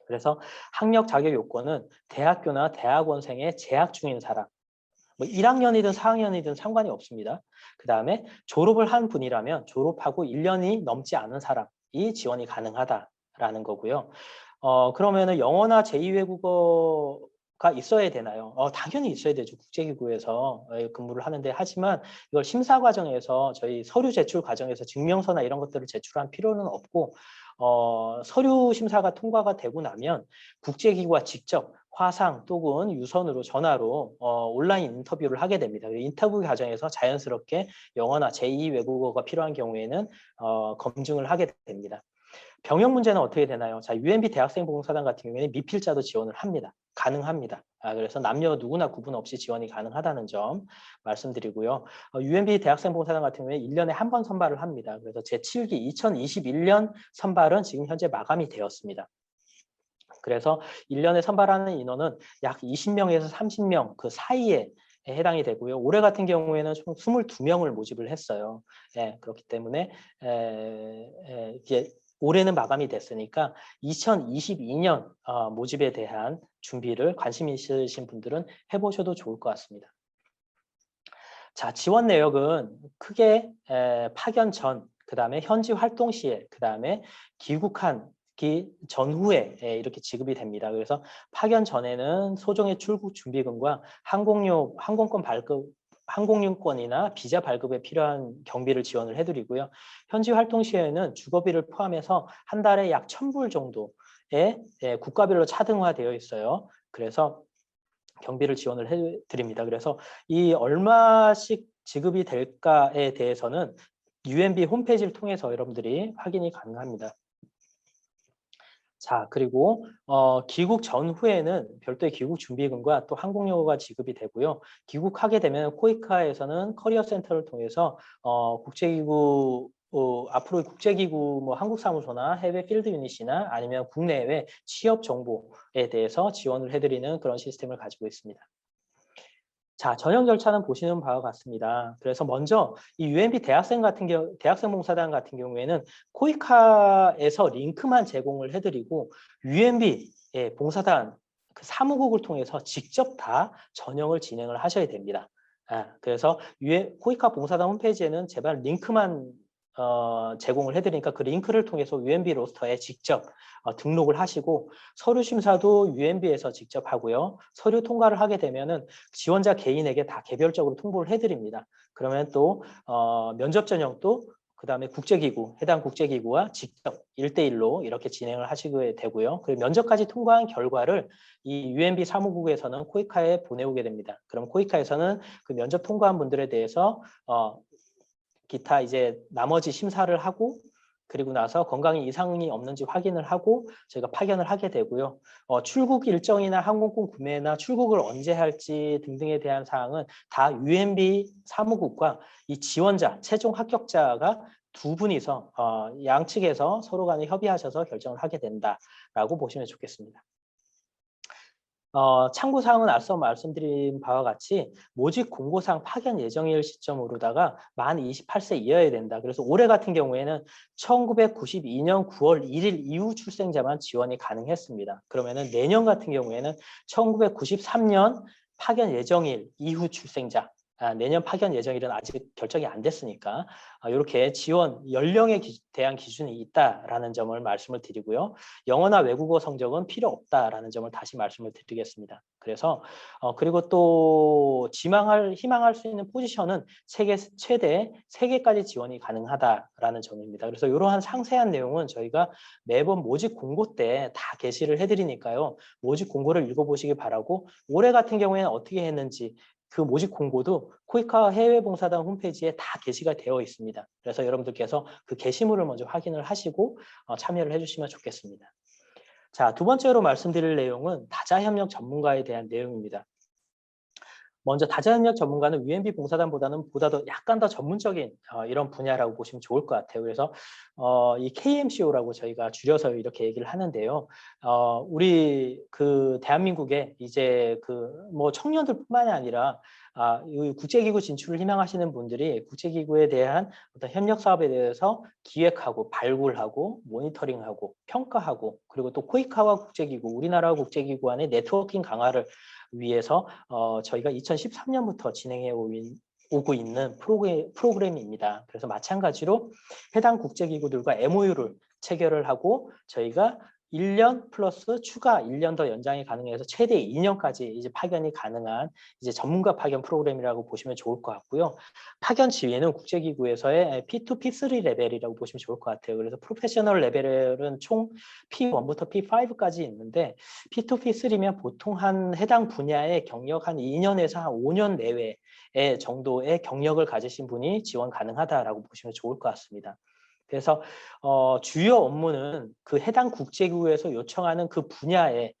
그래서 학력 자격 요건은 대학교나 대학원생에 재학 중인 사람, 뭐 1학년이든 4학년이든 상관이 없습니다. 그 다음에 졸업을 한 분이라면 졸업하고 1년이 넘지 않은 사람이 지원이 가능하다라는 거고요. 그러면은 영어나 제2외국어가 있어야 되나요? 당연히 있어야 되죠. 국제기구에서 근무를 하는데 하지만 이걸 심사 과정에서 저희 서류 제출 과정에서 증명서나 이런 것들을 제출할 필요는 없고 서류 심사가 통과가 되고 나면 국제기구와 직접 화상 또는 유선으로 전화로 온라인 인터뷰를 하게 됩니다. 인터뷰 과정에서 자연스럽게 영어나 제2 외국어가 필요한 경우에는 검증을 하게 됩니다. 병역 문제는 어떻게 되나요? 자, UNB 대학생 봉사단 같은 경우에는 미필자도 지원을 합니다. 가능합니다. 그래서 남녀 누구나 구분 없이 지원이 가능하다는 점 말씀드리고요. UNB 대학생 봉사단 같은 경우에 1년에 한 번 선발을 합니다. 그래서 제7기 2021년 선발은 지금 현재 마감이 되었습니다. 그래서 1년에 선발하는 인원은 약 20명에서 30명 그 사이에 해당이 되고요. 올해 같은 경우에는 총 22명을 모집을 했어요. 그렇기 때문에 이게 올해는 마감이 됐으니까 2022년 모집에 대한 준비를 관심 있으신 분들은 해보셔도 좋을 것 같습니다. 자, 지원 내역은 크게 파견 전, 그 다음에 현지 활동 시에, 그 다음에 귀국한 전후에 이렇게 지급이 됩니다. 그래서 파견 전에는 소정의 출국 준비금과 항공권 발급, 항공권이나 비자 발급에 필요한 경비를 지원을 해드리고요. 현지 활동 시에는 주거비를 포함해서 한 달에 약 1,000불 정도의 국가별로 차등화되어 있어요. 그래서 경비를 지원을 해드립니다. 그래서 이 얼마씩 지급이 될까에 대해서는 UNB 홈페이지를 통해서 여러분들이 확인이 가능합니다. 자, 그리고 귀국 전후에는 별도의 귀국 준비금과 또 항공료가 지급이 되고요. 귀국하게 되면 코이카에서는 커리어 센터를 통해서 국제기구 앞으로 국제기구 뭐 한국사무소나 해외 필드 유닛이나 아니면 국내외 취업 정보에 대해서 지원을 해드리는 그런 시스템을 가지고 있습니다. 자, 전형 절차는 보시는 바와 같습니다. 그래서 먼저 이 UNB 대학생 봉사단 같은 경우에는 코이카에서 링크만 제공을 해드리고 UNB 봉사단 그 사무국을 통해서 직접 다 전형을 진행을 하셔야 됩니다. 그래서 코이카 봉사단 홈페이지에는 제발 링크만 제공을 해드리니까 그 링크를 통해서 UNB 로스터에 직접 등록을 하시고 서류 심사도 UNB에서 직접 하고요. 서류 통과를 하게 되면은 지원자 개인에게 다 개별적으로 통보를 해드립니다. 그러면 또 면접 전형도 그다음에 해당 국제기구와 직접 1대1로 이렇게 진행을 하시게 되고요. 그리고 면접까지 통과한 결과를 이 UNB 사무국에서는 코이카에 보내오게 됩니다. 그럼 코이카에서는 그 면접 통과한 분들에 대해서 기타 이제 나머지 심사를 하고 그리고 나서 건강에 이상이 없는지 확인을 하고 저희가 파견을 하게 되고요. 출국 일정이나 항공권 구매나 출국을 언제 할지 등등에 대한 사항은 다 UNB 사무국과 이 지원자, 최종 합격자가 두 분이서 양측에서 서로 간에 협의하셔서 결정을 하게 된다라고 보시면 좋겠습니다. 참고 사항은 앞서 말씀드린 바와 같이 모집 공고상 파견 예정일 시점으로다가 만 28세 이하여야 된다. 그래서 올해 같은 경우에는 1992년 9월 1일 이후 출생자만 지원이 가능했습니다. 그러면은 내년 같은 경우에는 1993년 파견 예정일 이후 출생자, 내년 파견 예정일은 아직 결정이 안 됐으니까 이렇게 지원 연령에 대한 기준이 있다라는 점을 말씀을 드리고요. 영어나 외국어 성적은 필요 없다라는 점을 다시 말씀을 드리겠습니다. 그래서 그리고 또 희망할 수 있는 포지션은 최대 3개까지 지원이 가능하다라는 점입니다. 그래서 이러한 상세한 내용은 저희가 매번 모집 공고 때 다 게시를 해드리니까요. 모집 공고를 읽어보시기 바라고 올해 같은 경우에는 어떻게 했는지 그 모집 공고도 코이카 해외봉사단 홈페이지에 다 게시가 되어 있습니다. 그래서 여러분들께서 그 게시물을 먼저 확인을 하시고 참여를 해주시면 좋겠습니다. 자, 두 번째로 말씀드릴 내용은 다자협력 전문가에 대한 내용입니다. 먼저 다자협력 전문가는 UNB 봉사단보다는 약간 더 전문적인 이런 분야라고 보시면 좋을 것 같아요. 그래서 이 KMCO라고 저희가 줄여서 이렇게 얘기를 하는데요. 우리 그 대한민국에 이제 뭐 청년들뿐만이 아니라 이 국제기구 진출을 희망하시는 분들이 국제기구에 대한 어떤 협력 사업에 대해서 기획하고 발굴하고 모니터링하고 평가하고 그리고 또 코이카와 국제기구, 우리나라와 국제기구 안의 네트워킹 강화를 위해서 저희가 2013년부터 진행해 오고 있는 프로그램입니다. 그래서 마찬가지로 해당 국제기구들과 MOU를 체결을 하고 저희가 1년 플러스 추가 1년 더 연장이 가능해서 최대 2년까지 이제 파견이 가능한 이제 전문가 파견 프로그램이라고 보시면 좋을 것 같고요. 파견 지위는 국제기구에서의 P2, P3 레벨이라고 보시면 좋을 것 같아요. 그래서 프로페셔널 레벨은 총 P1부터 P5까지 있는데 P2, P3면 보통 한 해당 분야의 경력 한 2년에서 한 5년 내외 정도의 경력을 가지신 분이 지원 가능하다라고 보시면 좋을 것 같습니다. 그래서 주요 업무는 그 해당 국제기구에서 요청하는 그 분야의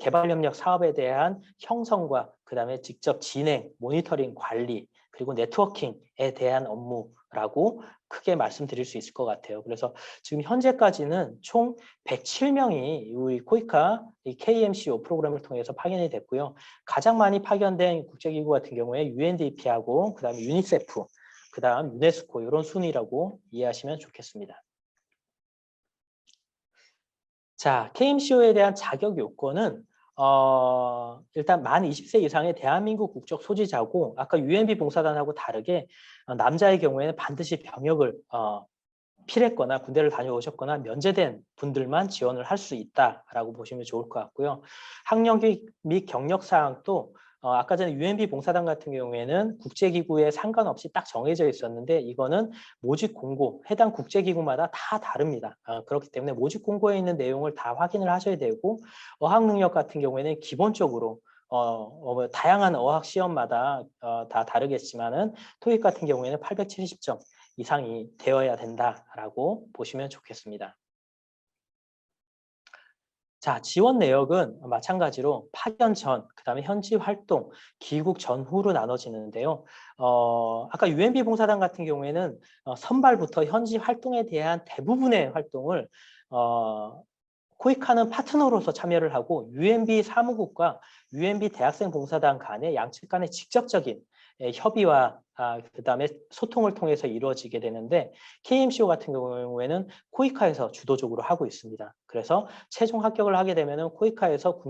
개발협력 사업에 대한 형성과 그다음에 직접 진행, 모니터링, 관리 그리고 네트워킹에 대한 업무라고 크게 말씀드릴 수 있을 것 같아요. 그래서 지금 현재까지는 총 107명이 우리 코이카 이 KMCO 프로그램을 통해서 파견이 됐고요. 가장 많이 파견된 국제기구 같은 경우에 UNDP하고 그다음에 유니세프 그다음 유네스코 이런 순위라고 이해하시면 좋겠습니다. 자, KMCO에 대한 자격 요건은 일단 만 20세 이상의 대한민국 국적 소지자고 아까 UNB 봉사단하고 다르게 남자의 경우에는 반드시 병역을 필했거나 군대를 다녀오셨거나 면제된 분들만 지원을 할 수 있다라고 보시면 좋을 것 같고요. 학력 및 경력 사항도 아까 전에 UNB 봉사단 같은 경우에는 국제기구에 상관없이 딱 정해져 있었는데 이거는 모집 공고, 해당 국제기구마다 다 다릅니다. 그렇기 때문에 모집 공고에 있는 내용을 다 확인을 하셔야 되고 어학 능력 같은 경우에는 기본적으로 다양한 어학 시험마다 다 다르겠지만은 토익 같은 경우에는 870점 이상이 되어야 된다라고 보시면 좋겠습니다. 자, 지원 내역은 마찬가지로 파견 전, 그다음에 현지 활동, 귀국 전후로 나눠지는데요. 아까 UNB 봉사단 같은 경우에는 선발부터 현지 활동에 대한 대부분의 활동을 코이카는 파트너로서 참여를 하고 UNB 사무국과 UNB 대학생 봉사단 간의 양측 간의 직접적인 협의와 그다음에 소통을 통해서 이루어지게 되는데 KMCO 같은 경우에는 코이카에서 주도적으로 하고 있습니다. 그래서 최종 합격을 하게 되면은 코이카에서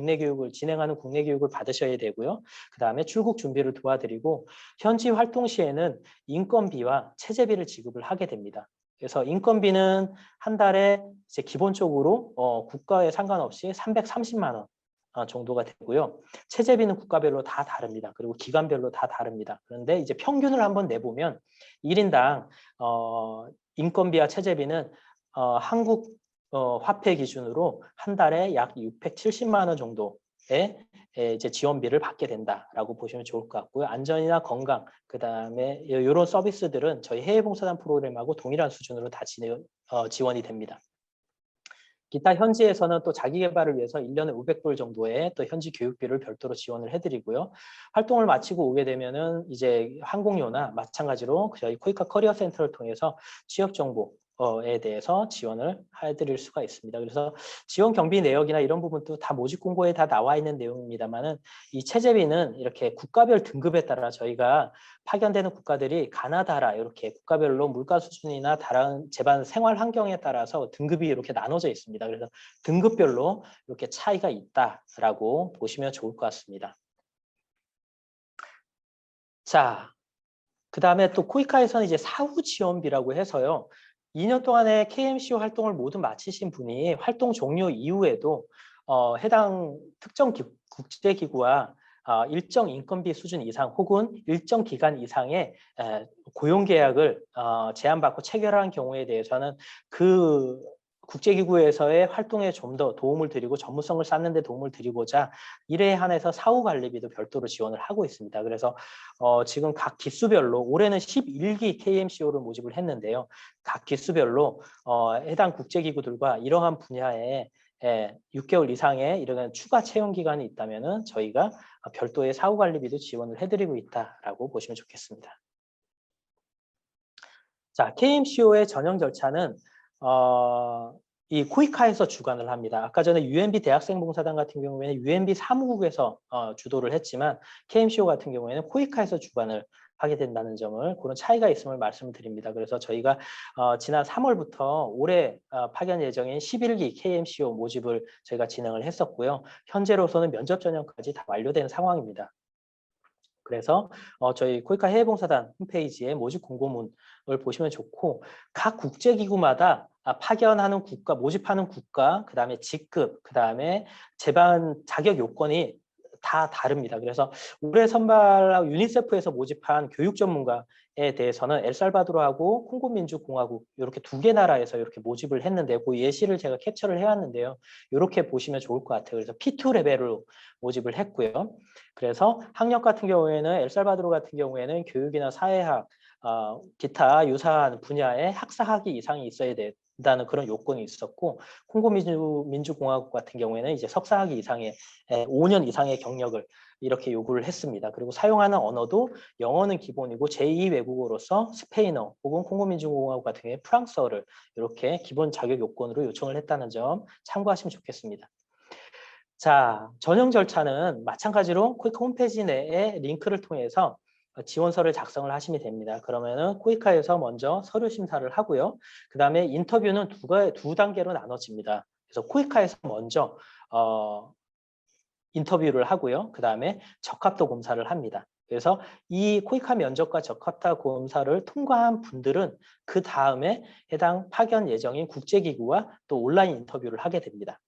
진행하는 국내 교육을 받으셔야 되고요. 그다음에 출국 준비를 도와드리고 현지 활동 시에는 인건비와 체재비를 지급을 하게 됩니다. 그래서 인건비는 한 달에 이제 기본적으로 국가에 상관없이 330만 원 정도가 되고요. 체재비는 국가별로 다 다릅니다. 그리고 기간별로 다 다릅니다. 그런데 이제 평균을 한번 내보면 1인당 인건비와 체재비는 한국 화폐 기준으로 한 달에 약 670만 원 정도의 이제 지원비를 받게 된다라고 보시면 좋을 것 같고요. 안전이나 건강, 그다음에 이런 서비스들은 저희 해외봉사단 프로그램하고 동일한 수준으로 다 지원이 됩니다. 기타 현지에서는 또 자기 개발을 위해서 1년에 500불 정도의 또 현지 교육비를 별도로 지원을 해드리고요. 활동을 마치고 오게 되면은 이제 항공료나 마찬가지로 저희 코이카 커리어 센터를 통해서 취업 정보에 대해서 지원을 해드릴 수가 있습니다. 그래서 지원 경비 내역이나 이런 부분도 다 모집 공고에 다 나와 있는 내용입니다만은 이 체제비는 이렇게 국가별 등급에 따라 저희가 파견되는 국가들이 가나다라 이렇게 국가별로 물가 수준이나 다른 제반 생활 환경에 따라서 등급이 이렇게 나눠져 있습니다. 그래서 등급별로 이렇게 차이가 있다라고 보시면 좋을 것 같습니다. 자, 그 다음에 또 코이카에서는 이제 사후 지원비라고 해서요. 2년 동안의 KMCO 활동을 모두 마치신 분이 활동 종료 이후에도 해당 특정 국제기구와 일정 인건비 수준 이상 혹은 일정 기간 이상의 고용계약을 제한받고 체결한 경우에 대해서는 그 국제기구에서의 활동에 좀 더 도움을 드리고 전문성을 쌓는 데 도움을 드리고자 이에 한해서 사후 관리비도 별도로 지원을 하고 있습니다. 그래서 지금 각 기수별로 올해는 11기 KMCO를 모집을 했는데요. 각 기수별로 해당 국제기구들과 이러한 분야에 6개월 이상의 이런 추가 채용 기간이 있다면 저희가 별도의 사후 관리비도 지원을 해드리고 있다라고 보시면 좋겠습니다. 자, KMCO의 전형 절차는 이 코이카에서 주관을 합니다. 아까 전에 UMB 대학생 봉사단 같은 경우에는 UMB 사무국에서 주도를 했지만 KMCO 같은 경우에는 코이카에서 주관을 하게 된다는 점을 그런 차이가 있음을 말씀드립니다. 그래서 저희가 지난 3월부터 올해 파견 예정인 11기 KMCO 모집을 저희가 진행을 했었고요. 현재로서는 면접 전형까지 다 완료된 상황입니다. 그래서 저희 코이카 해외봉사단 홈페이지에 모집 공고문을 보시면 좋고 각 국제기구마다 파견하는 국가, 모집하는 국가, 그 다음에 직급, 그 다음에 제반 자격 요건이 다 다릅니다. 그래서 올해 선발하고 유니세프에서 모집한 교육 전문가에 대해서는 엘살바도르하고 콩고민주공화국 이렇게 두 개 나라에서 이렇게 모집을 했는데 그 예시를 제가 캡처를 해왔는데요. 이렇게 보시면 좋을 것 같아요. 그래서 P2 레벨로 모집을 했고요. 그래서 학력 같은 경우에는 엘살바도르 같은 경우에는 교육이나 사회학, 기타 유사한 분야의 학사학위 이상이 있어야 된다는 그런 요건이 있었고 콩고 민주공화국 같은 경우에는 이제 석사학위 이상의 5년 이상의 경력을 이렇게 요구를 했습니다. 그리고 사용하는 언어도 영어는 기본이고 제2 외국어로서 스페인어 혹은 콩고 민주공화국 같은 경우에 프랑스어를 이렇게 기본 자격 요건으로 요청을 했다는 점 참고하시면 좋겠습니다. 자, 전형 절차는 마찬가지로 코이카 홈페이지 내에 링크를 통해서 지원서를 작성을 하시면 됩니다. 그러면은 코이카에서 먼저 서류 심사를 하고요. 그 다음에 인터뷰는 두 단계로 나눠집니다. 그래서 코이카에서 먼저 인터뷰를 하고요. 그 다음에 적합도 검사를 합니다. 그래서 이 코이카 면접과 적합도 검사를 통과한 분들은 그 다음에 해당 파견 예정인 국제기구와 또 온라인 인터뷰를 하게 됩니다.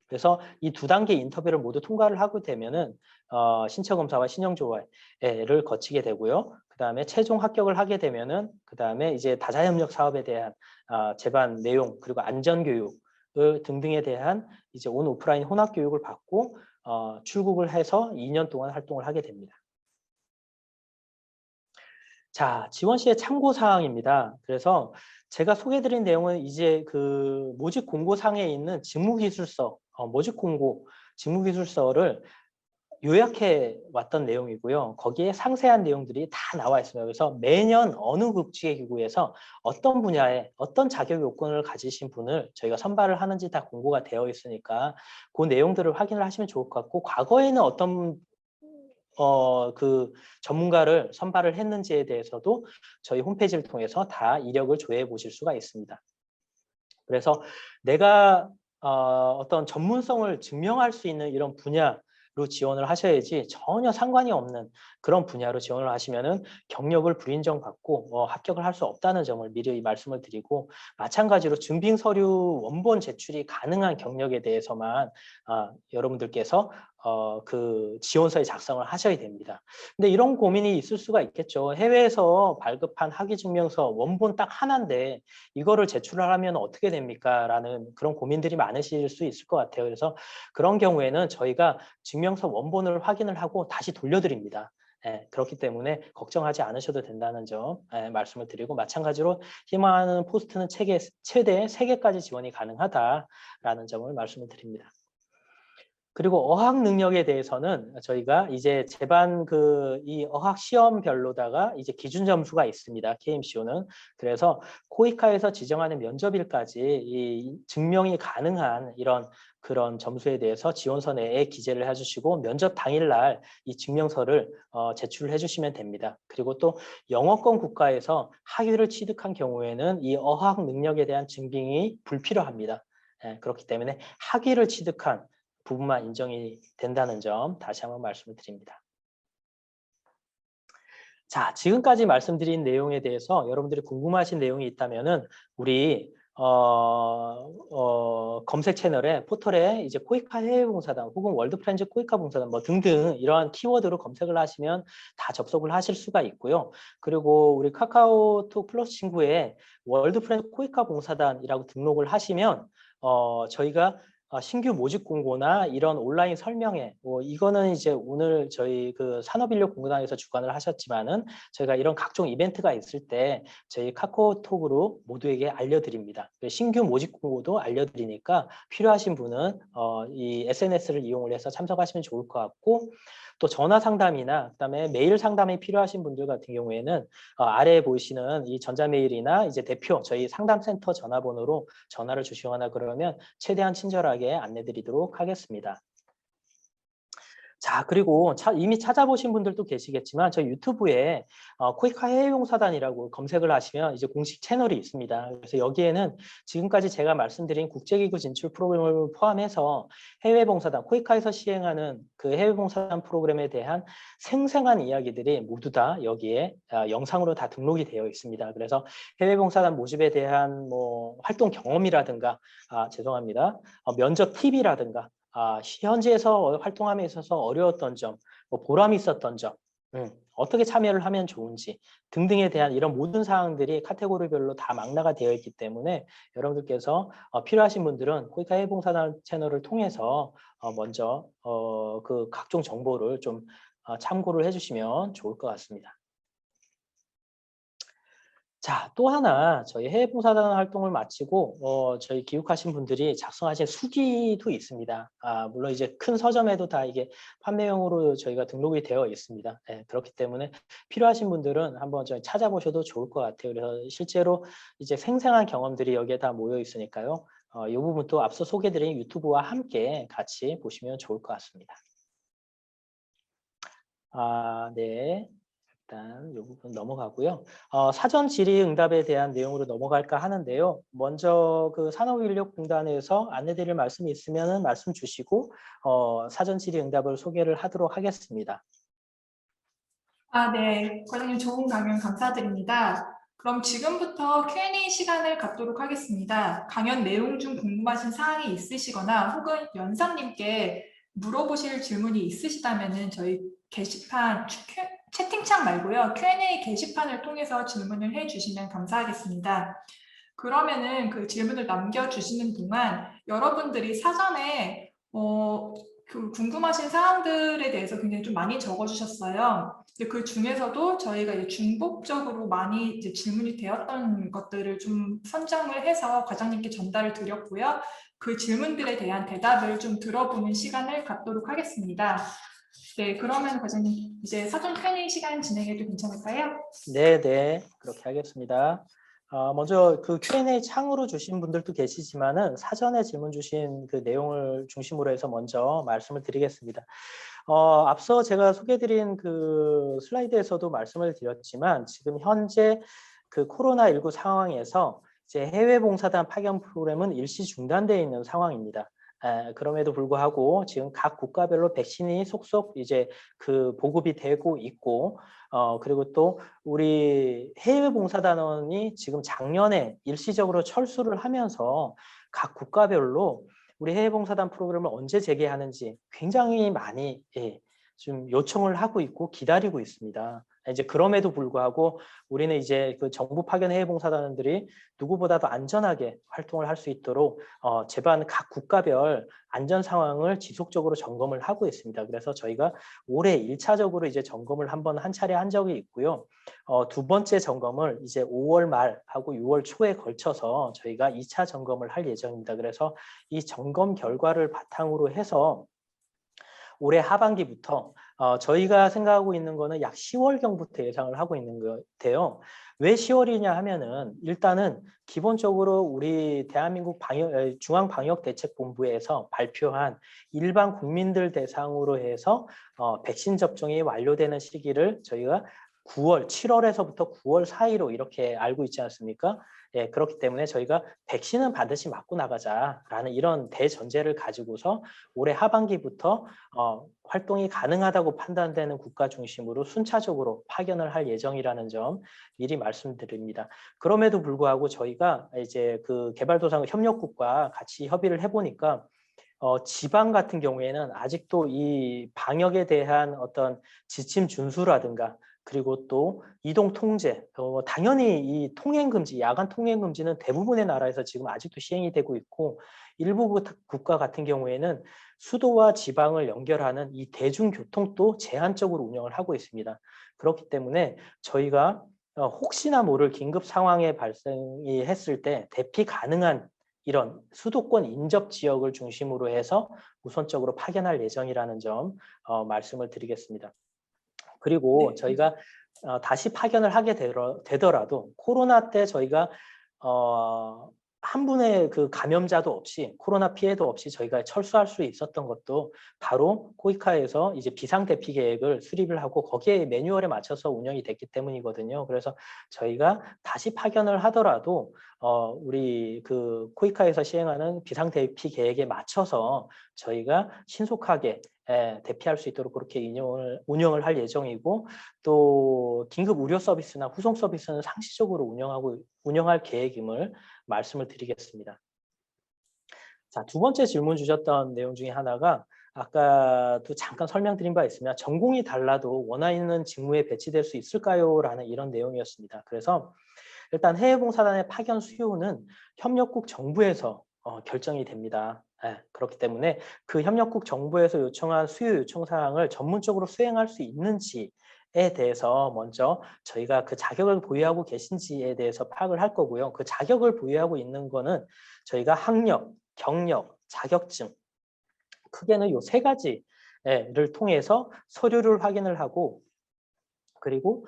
그래서 이 두 단계 인터뷰를 모두 통과를 하고 되면은 신체 검사와 신형 조회를 거치게 되고요. 그 다음에 최종 합격을 하게 되면은 그 다음에 이제 다자협력 사업에 대한 제반 내용 그리고 안전 교육 등등에 대한 이제 온 오프라인 혼합 교육을 받고 출국을 해서 2년 동안 활동을 하게 됩니다. 자, 지원 시의 참고 사항입니다. 그래서 제가 소개해드린 내용은 이제 그 모집 공고상에 있는 직무기술서, 모집 공고 직무기술서를 요약해 왔던 내용이고요. 거기에 상세한 내용들이 다 나와 있습니다. 그래서 매년 어느 국제기구에서 어떤 분야에 어떤 자격 요건을 가지신 분을 저희가 선발을 하는지 다 공고가 되어 있으니까 그 내용들을 확인을 하시면 좋을 것 같고 과거에는 어떤 그 전문가를 선발을 했는지에 대해서도 저희 홈페이지를 통해서 다 이력을 조회해 보실 수가 있습니다. 그래서 내가 어떤 전문성을 증명할 수 있는 이런 분야로 지원을 하셔야지 전혀 상관이 없는 그런 분야로 지원을 하시면은 경력을 불인정받고 합격을 할 수 없다는 점을 미리 말씀을 드리고 마찬가지로 증빙 서류 원본 제출이 가능한 경력에 대해서만 여러분들께서 그 지원서에 작성을 하셔야 됩니다. 근데 이런 고민이 있을 수가 있겠죠. 해외에서 발급한 학위증명서 원본 딱 하나인데 이거를 제출을 하면 어떻게 됩니까? 라는 그런 고민들이 많으실 수 있을 것 같아요. 그래서 그런 경우에는 저희가 증명서 원본을 확인을 하고 다시 돌려드립니다. 그렇기 때문에 걱정하지 않으셔도 된다는 점 말씀을 드리고, 마찬가지로 희망하는 포스트는 최대 3개까지 지원이 가능하다라는 점을 말씀을 드립니다. 그리고 어학 능력에 대해서는 저희가 이제 제반 이 어학 시험별로다가 이제 기준 점수가 있습니다. KMCO는. 그래서 코이카에서 지정하는 면접일까지 이 증명이 가능한 그런 점수에 대해서 지원서 내에 기재를 해주시고, 면접 당일날 이 증명서를 제출을 해주시면 됩니다. 그리고 또 영어권 국가에서 학위를 취득한 경우에는 이 어학 능력에 대한 증빙이 불필요합니다. 그렇기 때문에 학위를 취득한 부분만 인정이 된다는 점 다시 한번 말씀을 드립니다. 자, 지금까지 말씀드린 내용에 대해서 여러분들이 궁금하신 내용이 있다면은 우리 검색 채널에 포털에 이제 코이카 해외봉사단 혹은 월드프렌즈 코이카 봉사단 뭐 등등 이러한 키워드로 검색을 하시면 다 접속을 하실 수가 있고요. 그리고 우리 카카오톡 플러스 친구에 월드프렌즈 코이카 봉사단이라고 등록을 하시면 저희가 신규 모집 공고나 이런 온라인 설명회, 이거는 이제 오늘 저희 그 산업인력공단에서 주관을 하셨지만은 저희가 이런 각종 이벤트가 있을 때 저희 카카오톡으로 모두에게 알려드립니다. 신규 모집 공고도 알려드리니까 필요하신 분은 이 SNS를 이용을 해서 참석하시면 좋을 것 같고, 또 전화 상담이나 그다음에 메일 상담이 필요하신 분들 같은 경우에는 아래에 보이시는 이 전자메일이나 이제 대표 저희 상담센터 전화번호로 전화를 주시거나 그러면 최대한 친절하게 안내드리도록 하겠습니다. 자, 그리고 이미 찾아보신 분들도 계시겠지만 저희 유튜브에 코이카 해외봉사단이라고 검색을 하시면 이제 공식 채널이 있습니다. 그래서 여기에는 지금까지 제가 말씀드린 국제기구 진출 프로그램을 포함해서 해외봉사단, 코이카에서 시행하는 그 해외봉사단 프로그램에 대한 생생한 이야기들이 모두 다 여기에 영상으로 다 등록이 되어 있습니다. 그래서 해외봉사단 모집에 대한 뭐 활동 경험이라든가, 죄송합니다. 면접 팁이라든가, 현지에서 활동함에 있어서 어려웠던 점, 뭐 보람이 있었던 점, 어떻게 참여를 하면 좋은지 등등에 대한 이런 모든 사항들이 카테고리별로 다 망라가 되어 있기 때문에 여러분들께서 필요하신 분들은 코이카 해외봉사단 채널을 통해서 먼저 그 각종 정보를 좀 참고를 해주시면 좋을 것 같습니다. 자, 또 하나 저희 해외봉사단 활동을 마치고 저희 기획하신 분들이 작성하신 수기도 있습니다. 물론 이제 큰 서점에도 다 이게 판매용으로 저희가 등록이 되어 있습니다. 그렇기 때문에 필요하신 분들은 한번 저희 찾아보셔도 좋을 것 같아요. 그래서 실제로 이제 생생한 경험들이 여기에 다 모여 있으니까요. 이 부분도 앞서 소개드린 유튜브와 함께 같이 보시면 좋을 것 같습니다. 네. 일단 이 부분 넘어가고요. 사전 질의응답에 대한 내용으로 넘어갈까 하는데요. 먼저 그 산업인력공단에서 안내드릴 말씀이 있으면 말씀 주시고 사전 질의응답을 소개를 하도록 하겠습니다. 네. 과장님 좋은 강연 감사드립니다. 그럼 지금부터 Q&A 시간을 갖도록 하겠습니다. 강연 내용 중 궁금하신 사항이 있으시거나 혹은 연사님께 물어보실 질문이 있으시다면 저희 게시판, 채팅창 말고요. Q&A 게시판을 통해서 질문을 해주시면 감사하겠습니다. 그러면은 그 질문을 남겨주시는 동안 여러분들이 사전에 그 궁금하신 사항들에 대해서 굉장히 좀 많이 적어주셨어요. 근데 그 중에서도 저희가 이제 중복적으로 많이 이제 질문이 되었던 것들을 좀 선정을 해서 과장님께 전달을 드렸고요. 그 질문들에 대한 대답을 좀 들어보는 시간을 갖도록 하겠습니다. 네, 그러면 과장님 이제 사전 Q&A 시간 진행해도 괜찮을까요? 네, 그렇게 하겠습니다. 먼저 그 Q&A 창으로 주신 분들도 계시지만은 사전에 질문 주신 그 내용을 중심으로 해서 먼저 말씀을 드리겠습니다. 앞서 제가 소개드린 그 슬라이드에서도 말씀을 드렸지만 지금 현재 그 코로나19 상황에서 이제 해외 봉사단 파견 프로그램은 일시 중단되어 있는 상황입니다. 그럼에도 불구하고 지금 각 국가별로 백신이 속속 이제 그 보급이 되고 있고, 그리고 또 우리 해외 봉사단원이 지금 작년에 일시적으로 철수를 하면서 각 국가별로 우리 해외 봉사단 프로그램을 언제 재개하는지 굉장히 많이 좀 요청을 하고 있고 기다리고 있습니다. 이제 그럼에도 불구하고 우리는 이제 그 정부 파견 해외봉사단들이 누구보다도 안전하게 활동을 할 수 있도록 제반 각 국가별 안전 상황을 지속적으로 점검을 하고 있습니다. 그래서 저희가 올해 1차적으로 이제 점검을 한 차례 한 적이 있고요. 두 번째 점검을 이제 5월 말하고 6월 초에 걸쳐서 저희가 2차 점검을 할 예정입니다. 그래서 이 점검 결과를 바탕으로 해서 올해 하반기부터 저희가 생각하고 있는 거는 약 10월경부터 예상을 하고 있는 것 같아요. 왜 10월이냐 하면은 일단은 기본적으로 우리 대한민국 중앙방역대책본부에서 발표한 일반 국민들 대상으로 해서 백신 접종이 완료되는 시기를 저희가 9월, 7월에서부터 9월 사이로 이렇게 알고 있지 않습니까? 예, 그렇기 때문에 저희가 백신은 반드시 맞고 나가자라는 이런 대전제를 가지고서 올해 하반기부터 활동이 가능하다고 판단되는 국가 중심으로 순차적으로 파견을 할 예정이라는 점 미리 말씀드립니다. 그럼에도 불구하고 저희가 이제 그 개발도상국 협력국과 같이 협의를 해보니까 지방 같은 경우에는 아직도 이 방역에 대한 어떤 지침 준수라든가 그리고 또 이동 통제, 당연히 이 통행 금지, 야간 통행 금지는 대부분의 나라에서 지금 아직도 시행이 되고 있고 일부 국가 같은 경우에는 수도와 지방을 연결하는 이 대중교통도 제한적으로 운영을 하고 있습니다. 그렇기 때문에 저희가 혹시나 모를 긴급 상황에 발생이 했을 때 대피 가능한 이런 수도권 인접 지역을 중심으로 해서 우선적으로 파견할 예정이라는 점 말씀을 드리겠습니다. 그리고 네. 저희가 다시 파견을 하게 되더라도 코로나 때 저희가 한 분의 그 감염자도 없이 코로나 피해도 없이 저희가 철수할 수 있었던 것도 바로 코이카에서 이제 비상 대피 계획을 수립을 하고 거기에 매뉴얼에 맞춰서 운영이 됐기 때문이거든요. 그래서 저희가 다시 파견을 하더라도 우리 그 코이카에서 시행하는 비상 대피 계획에 맞춰서 저희가 신속하게 대피할 수 있도록 그렇게 운영을 할 예정이고 또 긴급 의료 서비스나 후송 서비스는 상시적으로 운영할 계획임을 말씀을 드리겠습니다. 자, 두 번째 질문 주셨던 내용 중에 하나가 아까도 잠깐 설명드린 바 있으면 전공이 달라도 원하는 직무에 배치될 수 있을까요? 라는 이런 내용이었습니다. 그래서 일단 해외봉사단의 파견 수요는 협력국 정부에서 결정이 됩니다. 그렇기 때문에 그 협력국 정부에서 요청한 수요 요청 사항을 전문적으로 수행할 수 있는지에 대해서 먼저 저희가 그 자격을 보유하고 계신지에 대해서 파악을 할 거고요. 그 자격을 보유하고 있는 거는 저희가 학력, 경력, 자격증 크게는 요 세 가지를 통해서 서류를 확인을 하고 그리고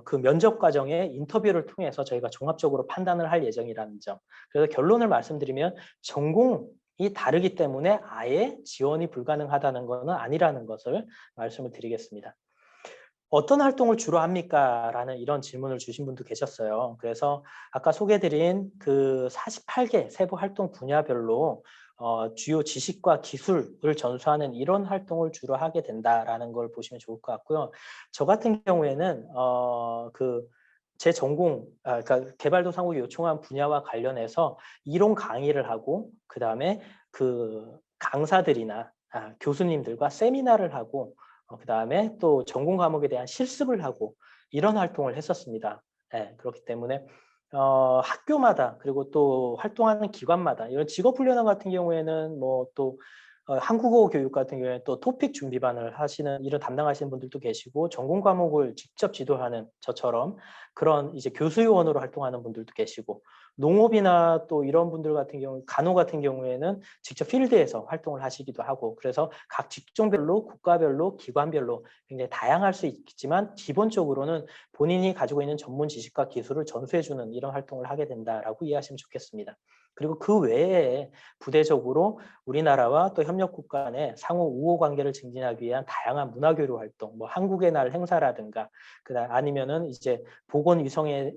그 면접 과정에 인터뷰를 통해서 저희가 종합적으로 판단을 할 예정이라는 점. 그래서 결론을 말씀드리면 전공이 다르기 때문에 아예 지원이 불가능하다는 것은 아니라는 것을 말씀을 드리겠습니다. 어떤 활동을 주로 합니까? 라는 이런 질문을 주신 분도 계셨어요. 그래서 아까 소개드린 그 48개 세부 활동 분야별로 주요 지식과 기술을 전수하는 이런 활동을 주로 하게 된다라는 걸 보시면 좋을 것 같고요. 저 같은 경우에는 제 전공, 그러니까 개발도상국이 요청한 분야와 관련해서 이론 강의를 하고 그다음에 그 강사들이나 교수님들과 세미나를 하고 그다음에 또 전공 과목에 대한 실습을 하고 이런 활동을 했었습니다. 그렇기 때문에 학교마다 그리고 또 활동하는 기관마다 이런 직업훈련원 같은 경우에는 뭐 또 한국어 교육 같은 경우에 또 토픽 준비반을 하시는 이런 담당하시는 분들도 계시고 전공 과목을 직접 지도하는 저처럼 그런 이제 교수요원으로 활동하는 분들도 계시고 농업이나 또 이런 분들 같은 경우 간호 같은 경우에는 직접 필드에서 활동을 하시기도 하고 그래서 각 직종별로 국가별로 기관별로 굉장히 다양할 수 있지만 기본적으로는 본인이 가지고 있는 전문 지식과 기술을 전수해주는 이런 활동을 하게 된다라고 이해하시면 좋겠습니다. 그리고 그 외에 부대적으로 우리나라와 또 협력국 간의 상호 우호 관계를 증진하기 위한 다양한 문화교류 활동, 뭐 한국의 날 행사라든가, 그다음 아니면은 이제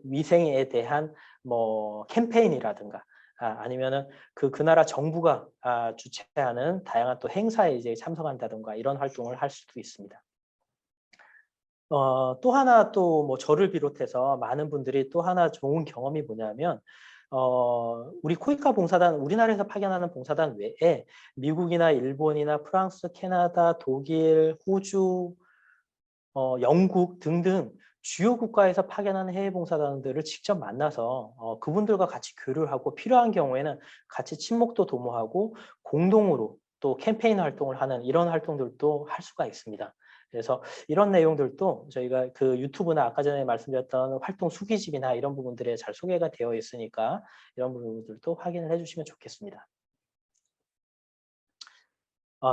위생에 대한 뭐 캠페인이라든가, 아니면은 그 나라 정부가 주최하는 다양한 또 행사에 이제 참석한다든가 이런 활동을 할 수도 있습니다. 또 하나 또 뭐 저를 비롯해서 많은 분들이 또 하나 좋은 경험이 뭐냐면 우리 코이카 봉사단 우리나라에서 파견하는 봉사단 외에 미국이나 일본이나 프랑스, 캐나다, 독일, 호주 영국 등등 주요 국가에서 파견하는 해외 봉사단들을 직접 만나서 그분들과 같이 교류를 하고 필요한 경우에는 같이 친목도 도모하고 공동으로 또 캠페인 활동을 하는 이런 활동들도 할 수가 있습니다. 그래서 이런 내용들도 저희가 그 유튜브나 아까 전에 말씀드렸던 활동 수기집이나 이런 부분들에 잘 소개가 되어 있으니까 이런 부분들도 확인을 해주시면 좋겠습니다.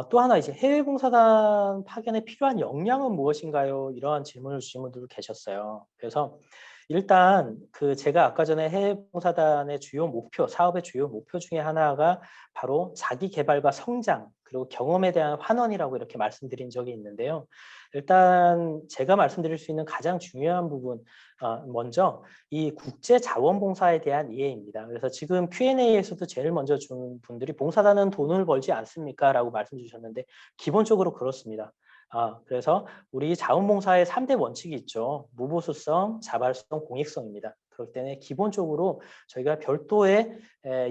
또 하나 이제 해외 봉사단 파견에 필요한 역량은 무엇인가요? 이러한 질문을 주신 분들도 계셨어요. 그래서 일단 그 제가 아까 전에 해외 봉사단의 주요 목표, 사업의 주요 목표 중에 하나가 바로 자기 개발과 성장, 그리고 경험에 대한 환원이라고 이렇게 말씀드린 적이 있는데요. 일단 제가 말씀드릴 수 있는 가장 중요한 부분, 먼저 이 국제 자원봉사에 대한 이해입니다. 그래서 지금 Q&A에서도 제일 먼저 준 분들이 봉사단은 돈을 벌지 않습니까? 라고 말씀 주셨는데 기본적으로 그렇습니다. 그래서 우리 자원봉사의 3대 원칙이 있죠. 무보수성, 자발성, 공익성입니다. 그럴 때는 기본적으로 저희가 별도의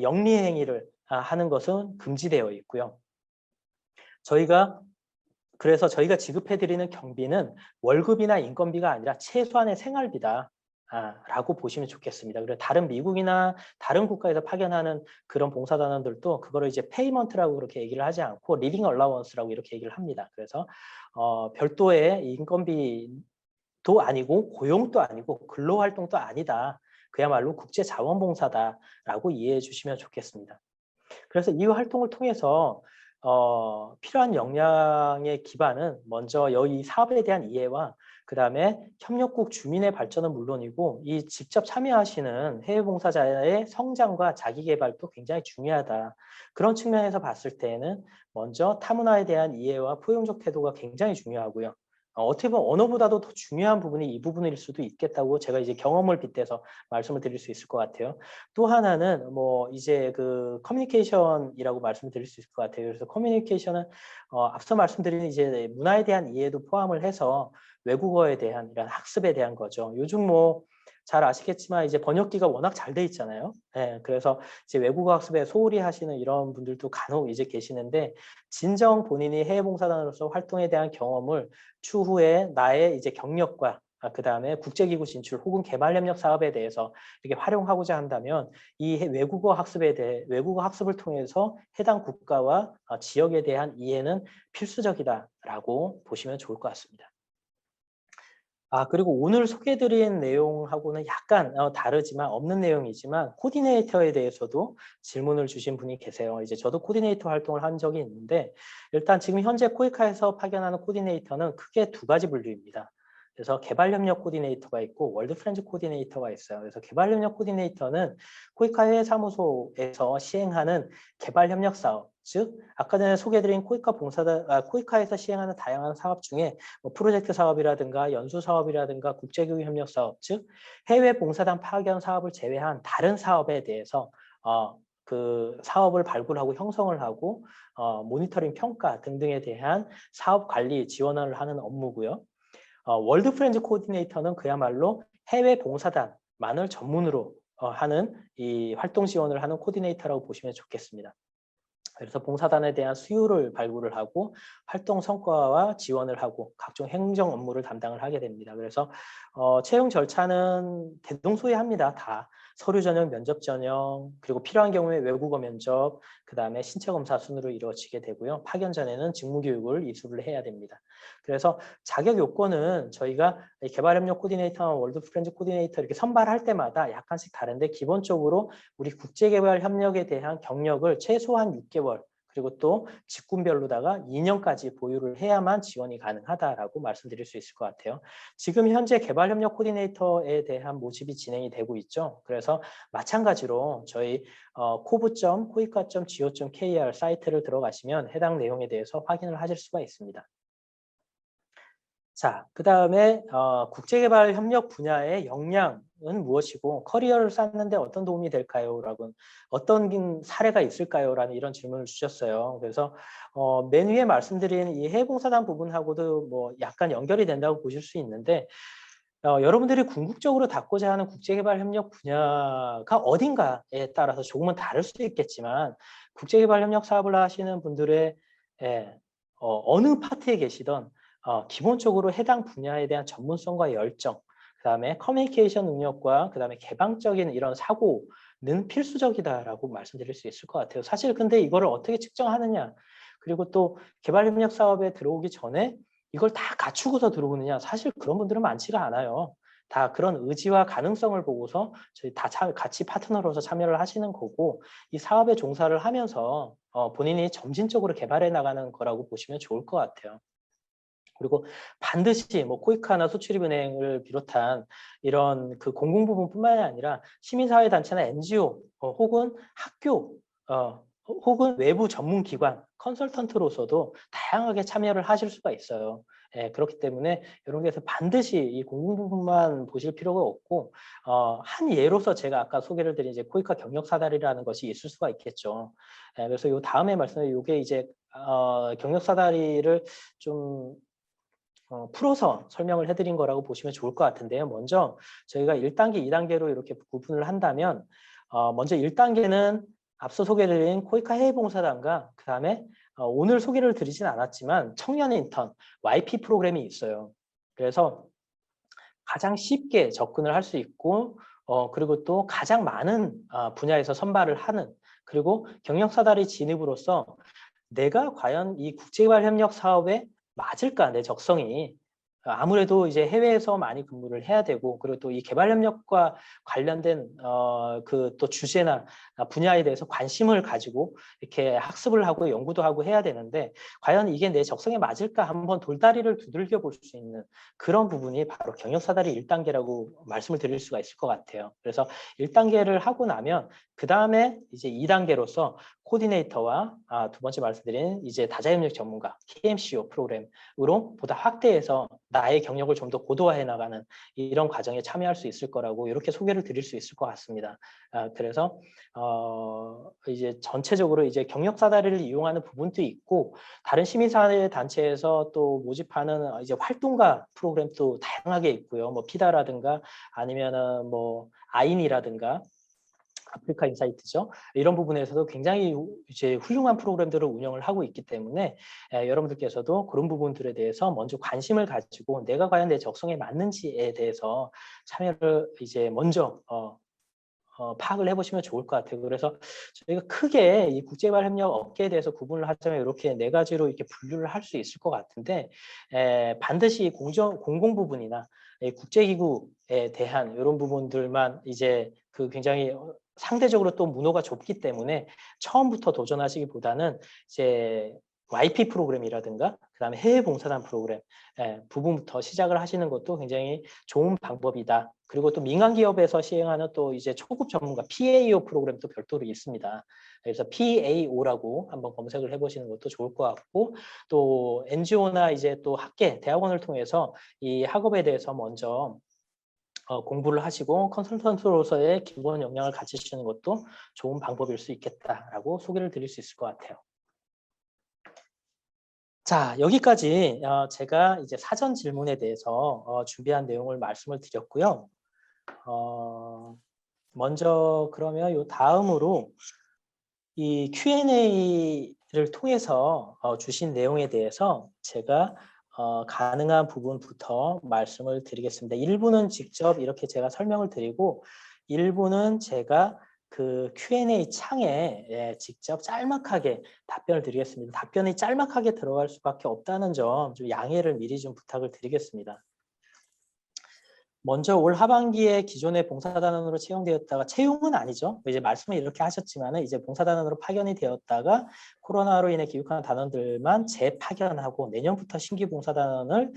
영리 행위를 하는 것은 금지되어 있고요. 그래서 저희가 지급해드리는 경비는 월급이나 인건비가 아니라 최소한의 생활비다. 라고 보시면 좋겠습니다. 그리고 다른 미국이나 다른 국가에서 파견하는 그런 봉사단원들도 그거를 이제 페이먼트라고 그렇게 얘기를 하지 않고 리빙 얼라원스라고 이렇게 얘기를 합니다. 그래서 별도의 인건비도 아니고 고용도 아니고 근로활동도 아니다. 그야말로 국제자원봉사다라고 이해해 주시면 좋겠습니다. 그래서 이 활동을 통해서 필요한 역량의 기반은 먼저 이 사업에 대한 이해와 그다음에 협력국 주민의 발전은 물론이고 이 직접 참여하시는 해외 봉사자의 성장과 자기 개발도 굉장히 중요하다. 그런 측면에서 봤을 때에는 먼저 타문화에 대한 이해와 포용적 태도가 굉장히 중요하고요. 어떻게 보면 언어보다도 더 중요한 부분이 이 부분일 수도 있겠다고 제가 이제 경험을 빗대서 말씀을 드릴 수 있을 것 같아요. 또 하나는 뭐 이제 그 커뮤니케이션이라고 말씀을 드릴 수 있을 것 같아요. 그래서 커뮤니케이션은 앞서 말씀드린 이제 문화에 대한 이해도 포함을 해서 외국어에 대한 이런 학습에 대한 거죠. 요즘 뭐 잘 아시겠지만 이제 번역기가 워낙 잘 돼 있잖아요. 네, 그래서 이제 외국어 학습에 소홀히 하시는 이런 분들도 간혹 이제 계시는데 진정 본인이 해외 봉사단으로서 활동에 대한 경험을 추후에 나의 이제 경력과 그다음에 국제기구 진출 혹은 개발협력 사업에 대해서 이렇게 활용하고자 한다면 이 외국어 외국어 학습을 통해서 해당 국가와 지역에 대한 이해는 필수적이다라고 보시면 좋을 것 같습니다. 그리고 오늘 소개해드린 내용하고는 약간 다르지만 없는 내용이지만 코디네이터에 대해서도 질문을 주신 분이 계세요. 이제 저도 코디네이터 활동을 한 적이 있는데 일단 지금 현재 코이카에서 파견하는 코디네이터는 크게 두 가지 분류입니다. 그래서 개발협력 코디네이터가 있고 월드 프렌즈 코디네이터가 있어요. 그래서 개발협력 코디네이터는 코이카 해외 사무소에서 시행하는 개발협력 사업, 즉 아까 전에 소개해드린 코이카에서 시행하는 다양한 사업 중에 뭐 프로젝트 사업이라든가 연수 사업이라든가 국제교육 협력 사업, 즉 해외 봉사단 파견 사업을 제외한 다른 사업에 대해서 그 사업을 발굴하고 형성을 하고 모니터링 평가 등등에 대한 사업 관리 지원을 하는 업무고요. 월드 프렌즈 코디네이터는 그야말로 해외 봉사단만을 전문으로 하는 이 활동 지원을 하는 코디네이터라고 보시면 좋겠습니다. 그래서 봉사단에 대한 수요를 발굴을 하고 활동 성과와 지원을 하고 각종 행정 업무를 담당을 하게 됩니다. 그래서 채용 절차는 대동소이합니다. 다 서류 전형, 면접 전형, 그리고 필요한 경우에 외국어 면접, 그 다음에 신체 검사 순으로 이루어지게 되고요. 파견 전에는 직무 교육을 이수를 해야 됩니다. 그래서 자격 요건은 저희가 개발협력 코디네이터와 월드 프렌즈 코디네이터 이렇게 선발할 때마다 약간씩 다른데 기본적으로 우리 국제개발 협력에 대한 경력을 최소한 6개월 그리고 또 직군별로다가 2년까지 보유를 해야만 지원이 가능하다라고 말씀드릴 수 있을 것 같아요. 지금 현재 개발협력 코디네이터에 대한 모집이 진행이 되고 있죠. 그래서 마찬가지로 저희 kobu.koika.go.kr 사이트를 들어가시면 해당 내용에 대해서 확인을 하실 수가 있습니다. 자, 그 다음에 국제개발 협력 분야의 역량은 무엇이고 커리어를 쌓는데 어떤 도움이 될까요? 라고 어떤 사례가 있을까요? 라는 이런 질문을 주셨어요. 그래서 맨 위에 말씀드린 이 해외봉사단 부분하고도 뭐 약간 연결이 된다고 보실 수 있는데 여러분들이 궁극적으로 닫고자 하는 국제개발 협력 분야가 어딘가에 따라서 조금은 다를 수도 있겠지만 국제개발 협력 사업을 하시는 분들의 어느 파트에 계시던 기본적으로 해당 분야에 대한 전문성과 열정, 그다음에 커뮤니케이션 능력과 그다음에 개방적인 이런 사고는 필수적이다라고 말씀드릴 수 있을 것 같아요. 사실 근데 이거를 어떻게 측정하느냐, 그리고 또 개발협력 사업에 들어오기 전에 이걸 다 갖추고서 들어오느냐, 사실 그런 분들은 많지가 않아요. 다 그런 의지와 가능성을 보고서 저희 다 같이 파트너로서 참여를 하시는 거고, 이 사업에 종사를 하면서 본인이 점진적으로 개발해 나가는 거라고 보시면 좋을 것 같아요. 그리고 반드시 뭐 코이카나 소출입은행을 비롯한 이런 그 공공부문뿐만이 아니라 시민사회단체나 NGO 혹은 학교 혹은 외부 전문기관 컨설턴트로서도 다양하게 참여를 하실 수가 있어요. 예, 그렇기 때문에 이런 데서 반드시 이 공공부문만 보실 필요가 없고 한 예로서 제가 아까 소개를 드린 이제 코이카 경력사다리라는 것이 있을 수가 있겠죠. 예, 그래서 요 다음에 말씀드린 이게 이제 경력사다리를 좀 풀어서 설명을 해드린 거라고 보시면 좋을 것 같은데요. 먼저 저희가 1단계, 2단계로 이렇게 구분을 한다면 먼저 1단계는 앞서 소개드린 코이카 해외봉사단과 그 다음에 오늘 소개를 드리진 않았지만 청년 인턴, YP 프로그램이 있어요. 그래서 가장 쉽게 접근을 할 수 있고 그리고 또 가장 많은 분야에서 선발을 하는, 그리고 경력사다리 진입으로서 내가 과연 이 국제개발협력 사업에 맞을까, 내 적성이. 아무래도 이제 해외에서 많이 근무를 해야 되고, 그리고 또 이 개발협력과 관련된 그 또 주제나 분야에 대해서 관심을 가지고 이렇게 학습을 하고 연구도 하고 해야 되는데, 과연 이게 내 적성에 맞을까 한번 돌다리를 두들겨 볼 수 있는 그런 부분이 바로 경력사다리 1단계라고 말씀을 드릴 수가 있을 것 같아요. 그래서 1단계를 하고 나면 그 다음에 이제 2단계로서 코디네이터와 두 번째 말씀드린 이제 다자협력 전문가 KMCO 프로그램으로 보다 확대해서 나의 경력을 좀 더 고도화해 나가는 이런 과정에 참여할 수 있을 거라고 이렇게 소개를 드릴 수 있을 것 같습니다. 그래서 이제 전체적으로 이제 경력사다리를 이용하는 부분도 있고, 다른 시민사회 단체에서 또 모집하는 이제 활동가 프로그램도 다양하게 있고요. 뭐 피다라든가 아니면은 뭐 아인이라든가 아프리카 인사이트죠. 이런 부분에서도 굉장히 이제 훌륭한 프로그램들을 운영을 하고 있기 때문에 여러분들께서도 그런 부분들에 대해서 먼저 관심을 가지고 내가 과연 내 적성에 맞는지에 대해서 참여를 이제 먼저 파악을 해보시면 좋을 것 같아요. 그래서 저희가 크게 이 국제개발 협력 업계에 대해서 구분을 하자면 이렇게 네 가지로 이렇게 분류를 할 수 있을 것 같은데, 반드시 공공 부분이나 국제기구에 대한 이런 부분들만 이제 그 굉장히 상대적으로 또 문호가 좁기 때문에 처음부터 도전하시기보다는 이제 YP 프로그램이라든가 그다음에 해외 봉사단 프로그램 부분부터 시작을 하시는 것도 굉장히 좋은 방법이다. 그리고 또 민간 기업에서 시행하는 또 이제 초급 전문가 PAO 프로그램도 별도로 있습니다. 그래서 PAO라고 한번 검색을 해보시는 것도 좋을 것 같고, 또 NGO나 이제 또 학계, 대학원을 통해서 이 학업에 대해서 먼저 공부를 하시고 컨설턴트로서의 기본 역량을 갖추시는 것도 좋은 방법일 수 있겠다라고 소개를 드릴 수 있을 것 같아요. 자, 여기까지 제가 이제 사전 질문에 대해서 준비한 내용을 말씀을 드렸고요. 먼저 그러면 요 다음으로 이 Q&A를 통해서 주신 내용에 대해서 제가 가능한 부분부터 말씀을 드리겠습니다. 일부는 직접 이렇게 제가 설명을 드리고, 일부는 제가 그 Q&A 창에 직접 짤막하게 답변을 드리겠습니다. 답변이 짤막하게 들어갈 수밖에 없다는 점 좀 양해를 미리 좀 부탁을 드리겠습니다. 먼저 올 하반기에 기존의 봉사단원으로 채용되었다가, 채용은 아니죠. 이제 말씀을 이렇게 하셨지만은 이제 봉사단원으로 파견이 되었다가 코로나로 인해 귀국한 단원들만 재파견하고 내년부터 신규 봉사단원을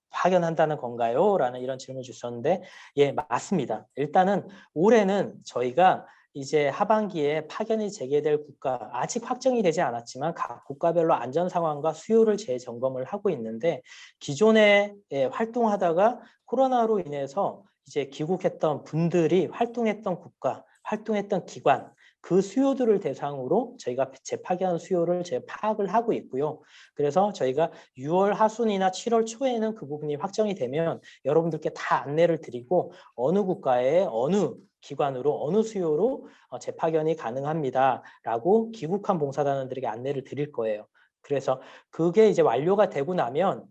파견한다는 건가요? 라는 이런 질문을 주셨는데, 예, 맞습니다. 일단은 올해는 저희가 이제 하반기에 파견이 재개될 국가, 아직 확정이 되지 않았지만 각 국가별로 안전 상황과 수요를 재점검을 하고 있는데, 기존에 활동하다가 코로나로 인해서 이제 귀국했던 분들이 활동했던 국가, 활동했던 기관, 그 수요들을 대상으로 저희가 재파견 수요를 재파악을 하고 있고요. 그래서 저희가 6월 하순이나 7월 초에는 그 부분이 확정이 되면 여러분들께 다 안내를 드리고, 어느 국가에 어느 기관으로 어느 수요로 재파견이 가능합니다라고 귀국한 봉사단원들에게 안내를 드릴 거예요. 그래서 그게 이제 완료가 되고 나면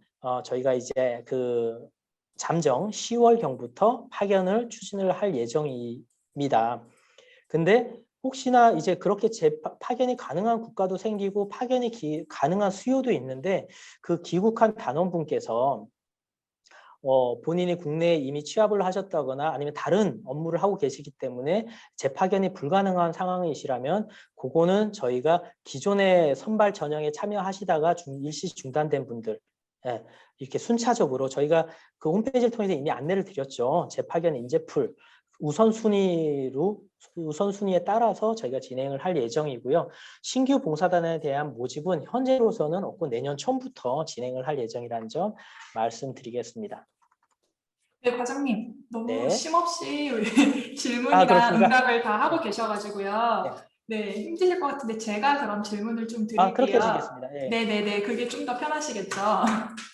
저희가 이제 그 잠정 10월경부터 파견을 추진을 할 예정입니다. 근데 혹시나 이제 그렇게 파견이 가능한 국가도 생기고 파견이 가능한 수요도 있는데 그 귀국한 단원분께서 본인이 국내에 이미 취업을 하셨다거나 아니면 다른 업무를 하고 계시기 때문에 재파견이 불가능한 상황이시라면 그거는 저희가 기존의 선발 전형에 참여하시다가 일시 중단된 분들, 예, 이렇게 순차적으로 저희가 그 홈페이지를 통해서 이미 안내를 드렸죠. 재파견 인재풀 우선순위에 따라서 저희가 진행을 할 예정이고요. 신규 봉사단에 대한 모집은 현재로서는 없고 내년 초부터 진행을 할 예정이라는 점 말씀드리겠습니다. 네, 과장님. 너무 네. 쉼없이 아, 질문이랑 그렇습니까? 응답을 다 하고 네. 계셔가지고요. 네. 네, 힘드실 것 같은데 제가 그럼 질문을 좀 아, 그렇게 드릴게요. 해주시겠습니다. 네. 네네네, 그게 좀 더 편하시겠죠?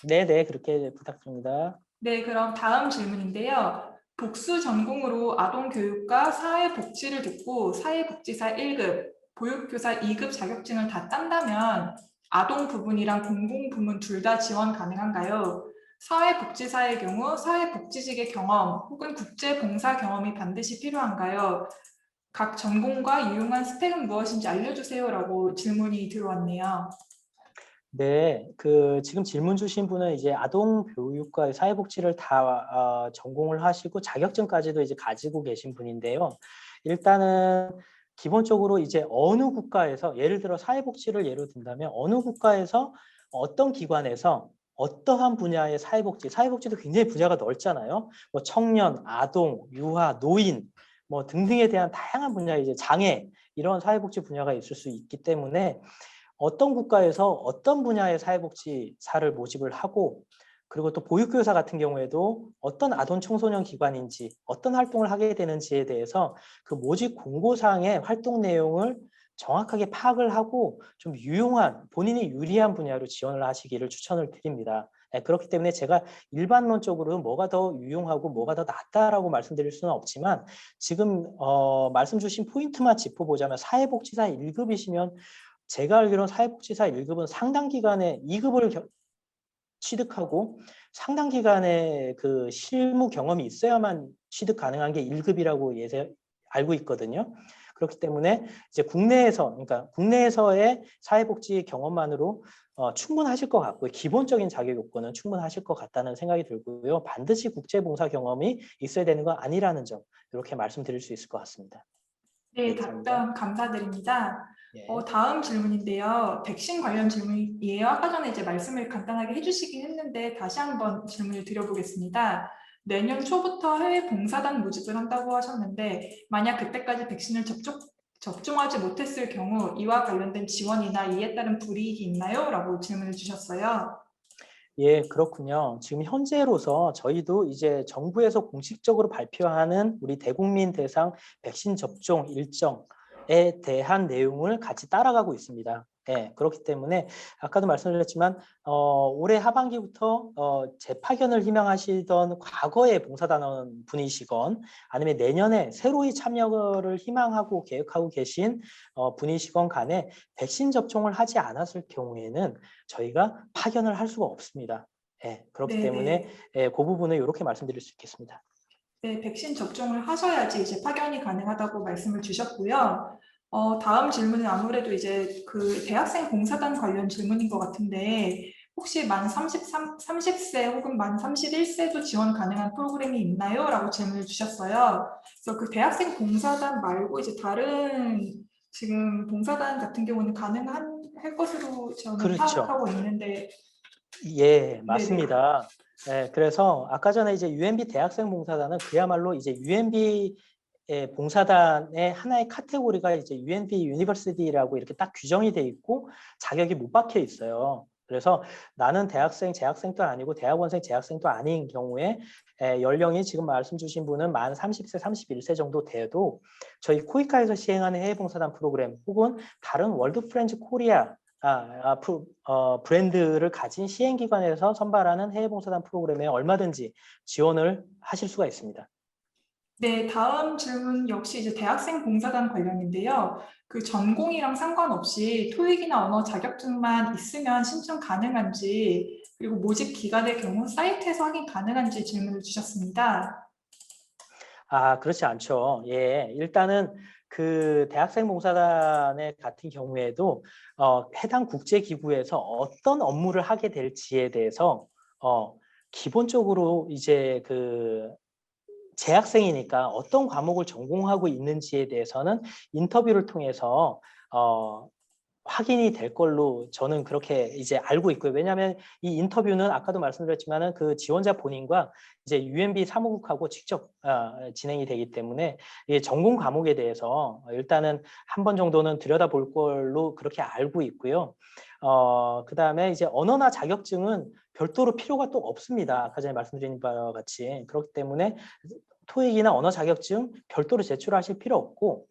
네, 네, 그렇게 부탁드립니다. 네, 그럼 다음 질문인데요. 복수 전공으로 아동교육과 사회복지를 듣고 사회복지사 1급, 보육교사 2급 자격증을 다 딴다면 아동 부문이랑 공공 부문 둘 다 지원 가능한가요? 사회복지사의 경우 사회복지직의 경험 혹은 국제봉사 경험이 반드시 필요한가요? 각 전공과 유용한 스펙은 무엇인지 알려주세요라고 질문이 들어왔네요. 네, 지금 질문 주신 분은 이제 아동교육과 사회복지를 다 전공을 하시고 자격증까지도 이제 가지고 계신 분인데요. 일단은 기본적으로 이제 어느 국가에서 예를 들어 사회복지를 예로 든다면 어느 국가에서 어떤 기관에서 어떠한 분야의 사회복지도 굉장히 분야가 넓잖아요. 뭐 청년, 아동, 유아, 노인 뭐 등등에 대한 다양한 분야 이제 장애 이런 사회복지 분야가 있을 수 있기 때문에 어떤 국가에서 어떤 분야의 사회복지사를 모집을 하고 그리고 또 보육교사 같은 경우에도 어떤 아동 청소년 기관인지 어떤 활동을 하게 되는지에 대해서 그 모집 공고사항의 활동 내용을 정확하게 파악을 하고 좀 유용한 본인이 유리한 분야로 지원을 하시기를 추천을 드립니다. 그렇기 때문에 제가 일반론적으로 뭐가 더 유용하고 뭐가 더 낫다라고 말씀드릴 수는 없지만 지금 말씀 주신 포인트만 짚어보자면 사회복지사 1급이시면 제가 알기로는 사회복지사 1급은 상당 기간의 2급을 취득하고 상당 기간의 그 실무 경험이 있어야만 취득 가능한 게 1급이라고 알고 있거든요. 그렇기 때문에 이제 그러니까 국내에서의 사회복지 경험만으로 충분하실 것 같고요. 기본적인 자격 요건은 충분하실 것 같다는 생각이 들고요. 반드시 국제봉사 경험이 있어야 되는 건 아니라는 점 이렇게 말씀드릴 수 있을 것 같습니다. 네, 네, 이상입니다. 답변 감사드립니다. 예. 다음 질문인데요. 백신 관련 질문이에요. 아까 전에 이제 말씀을 간단하게 해주시긴 했는데 다시 한번 질문을 드려보겠습니다. 내년 초부터 해외 봉사단 모집을 한다고 하셨는데 만약 그때까지 백신을 접종하지 못했을 경우 이와 관련된 지원이나 이에 따른 불이익이 있나요? 라고 질문을 주셨어요. 예, 그렇군요. 지금 현재로서 저희도 이제 정부에서 공식적으로 발표하는 우리 대국민 대상 백신 접종 일정에 대한 내용을 같이 따라가고 있습니다. 예, 그렇기 때문에 아까도 말씀드렸지만 올해 하반기부터 재파견을 희망하시던 과거의 봉사단원 분이시건 아니면 내년에 새로이 참여를 희망하고 계획하고 계신 분이시건 간에 백신 접종을 하지 않았을 경우에는 저희가 파견을 할 수가 없습니다. 예, 그렇기 때문에 네네. 그 부분을 이렇게 말씀드릴 수 있겠습니다. 네, 백신 접종을 하셔야지 이제 파견이 가능하다고 말씀을 주셨고요. 다음 질문은 아무래도 이제 그 대학생 봉사단 관련 질문인 것 같은데 혹시 만 30세 혹은 만 31세도 지원 가능한 프로그램이 있나요? 라고 질문을 주셨어요. 그래서 그 대학생 봉사단 말고 이제 다른 지금 봉사단 같은 경우는 할 것으로 저는 그렇죠. 파악하고 있는데 예, 네네. 맞습니다. 예, 그래서 아까 전에 이제 UMB 대학생 봉사단은 그야말로 이제 UMB 봉사단의 하나의 카테고리가 이제 UMB 유니버시티라고 이렇게 딱 규정이 돼 있고 자격이 못 박혀 있어요. 그래서 나는 대학생, 재학생도 아니고 대학원생, 재학생도 아닌 경우에 연령이 지금 말씀 주신 분은 만 30세, 31세 정도 돼도 저희 코이카에서 시행하는 해외봉사단 프로그램 혹은 다른 월드 프렌즈 코리아 브랜드를 가진 시행기관에서 선발하는 해외봉사단 프로그램에 얼마든지 지원을 하실 수가 있습니다. 네, 다음 질문 역시 이제 대학생 봉사단 관련인데요. 그 전공이랑 상관없이 토익이나 언어 자격증만 있으면 신청 가능한지 그리고 모집 기간의 경우 사이트에서 확인 가능한지 질문을 주셨습니다. 그렇지 않죠. 예, 일단은 그 대학생 봉사단의 같은 경우에도 해당 국제기구에서 어떤 업무를 하게 될지에 대해서 기본적으로 이제 그 재학생이니까 어떤 과목을 전공하고 있는지에 대해서는 인터뷰를 통해서 확인이 될 걸로 저는 그렇게 이제 알고 있고요. 왜냐하면 이 인터뷰는 아까도 말씀드렸지만은 그 지원자 본인과 이제 UMB 사무국하고 직접 진행이 되기 때문에 이 전공 과목에 대해서 일단은 한 번 정도는 들여다볼 걸로 그렇게 알고 있고요. 그다음에 이제 언어나 자격증은 별도로 필요가 또 없습니다. 아까 전에 말씀드린 바와 같이 그렇기 때문에 토익이나 언어 자격증 별도로 제출하실 필요 없고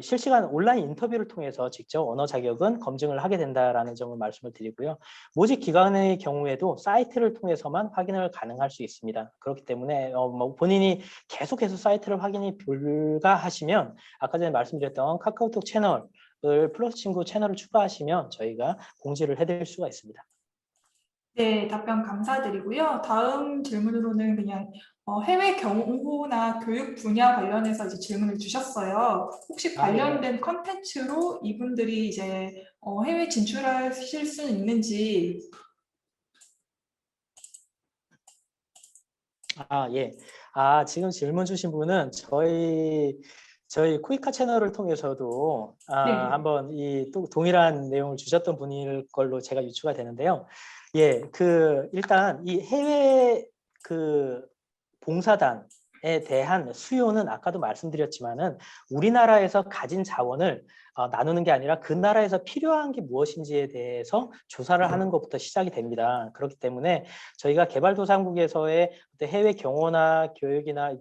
실시간 온라인 인터뷰를 통해서 직접 언어 자격은 검증을 하게 된다라는 점을 말씀을 드리고요. 모집 기간의 경우에도 사이트를 통해서만 확인을 가능할 수 있습니다. 그렇기 때문에 뭐 본인이 계속해서 사이트를 확인이 불가하시면 아까 전에 말씀드렸던 카카오톡 채널을 플러스 친구 채널을 추가하시면 저희가 공지를 해드릴 수가 있습니다. 네, 답변 감사드리고요. 다음 질문으로는 그냥 해외 경호나 교육 분야 관련해서 이제 질문을 주셨어요. 혹시 예. 관련된 컨텐츠로 이분들이 이제 해외 진출하실 수 있는지. 예. 지금 질문 주신 분은 저희 쿠이카 채널을 통해서도 네. 한번 이 또 동일한 내용을 주셨던 분일 걸로 제가 유추가 되는데요. 예, 일단 이 해외 봉사단에 대한 수요는 아까도 말씀드렸지만은 우리나라에서 가진 자원을 나누는 게 아니라 그 나라에서 필요한 게 무엇인지에 대해서 조사를 하는 것부터 시작이 됩니다. 그렇기 때문에 저희가 개발도상국에서의 해외 경호나 교육이나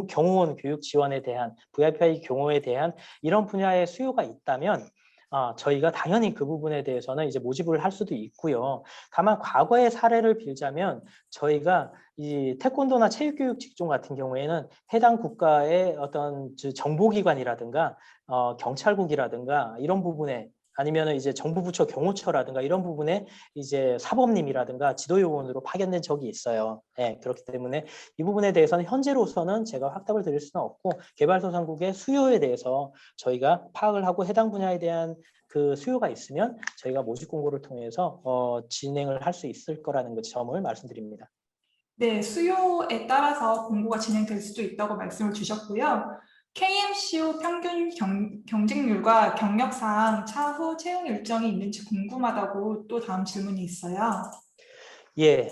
경호원 교육 지원에 대한 VIPI 경호에 대한 이런 분야의 수요가 있다면 저희가 당연히 그 부분에 대해서는 이제 모집을 할 수도 있고요. 다만 과거의 사례를 빌자면 저희가 이 태권도나 체육교육 직종 같은 경우에는 해당 국가의 어떤 정보기관이라든가 경찰국이라든가 이런 부분에 아니면 이제 정부 부처 경호처라든가 이런 부분에 이제 사범님이라든가 지도요원으로 파견된 적이 있어요. 네, 그렇기 때문에 이 부분에 대해서는 현재로서는 제가 확답을 드릴 수는 없고 개발도상국의 수요에 대해서 저희가 파악을 하고 해당 분야에 대한 그 수요가 있으면 저희가 모집 공고를 통해서 진행을 할 수 있을 거라는 그 점을 말씀드립니다. 네, 수요에 따라서 공고가 진행될 수도 있다고 말씀을 주셨고요. KMCO 평균 경쟁률과 경력사항 차후 채용 일정이 있는지 궁금하다고 또 다음 질문이 있어요. 예,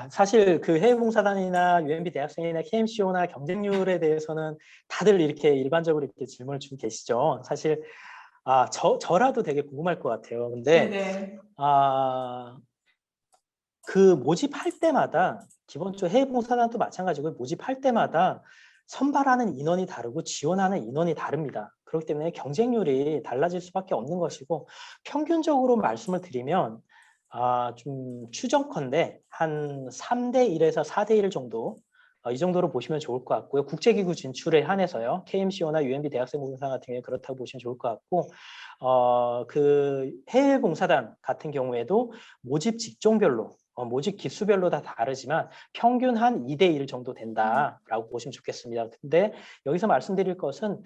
사실 그 해외봉사단이나 UMB 대학생이나 KMCO나 경쟁률에 대해서는 다들 이렇게 일반적으로 이렇게 질문을 주고 계시죠. 사실 저라도 되게 궁금할 것 같아요. 근데 네네. 그 모집할 때마다 기본적으로 해외봉사단도 마찬가지고 모집할 때마다 선발하는 인원이 다르고 지원하는 인원이 다릅니다. 그렇기 때문에 경쟁률이 달라질 수밖에 없는 것이고 평균적으로 말씀을 드리면 좀 추정컨대 한 3대 1에서 4대 1 정도 이 정도로 보시면 좋을 것 같고요. 국제기구 진출에 한해서요. KMCO나 UMB 대학생 봉사단 같은 경우에 그렇다고 보시면 좋을 것 같고 그 해외 봉사단 같은 경우에도 모집 직종별로 모집 기수별로 다 다르지만 평균 한 2대 1 정도 된다라고 보시면 좋겠습니다. 근데 여기서 말씀드릴 것은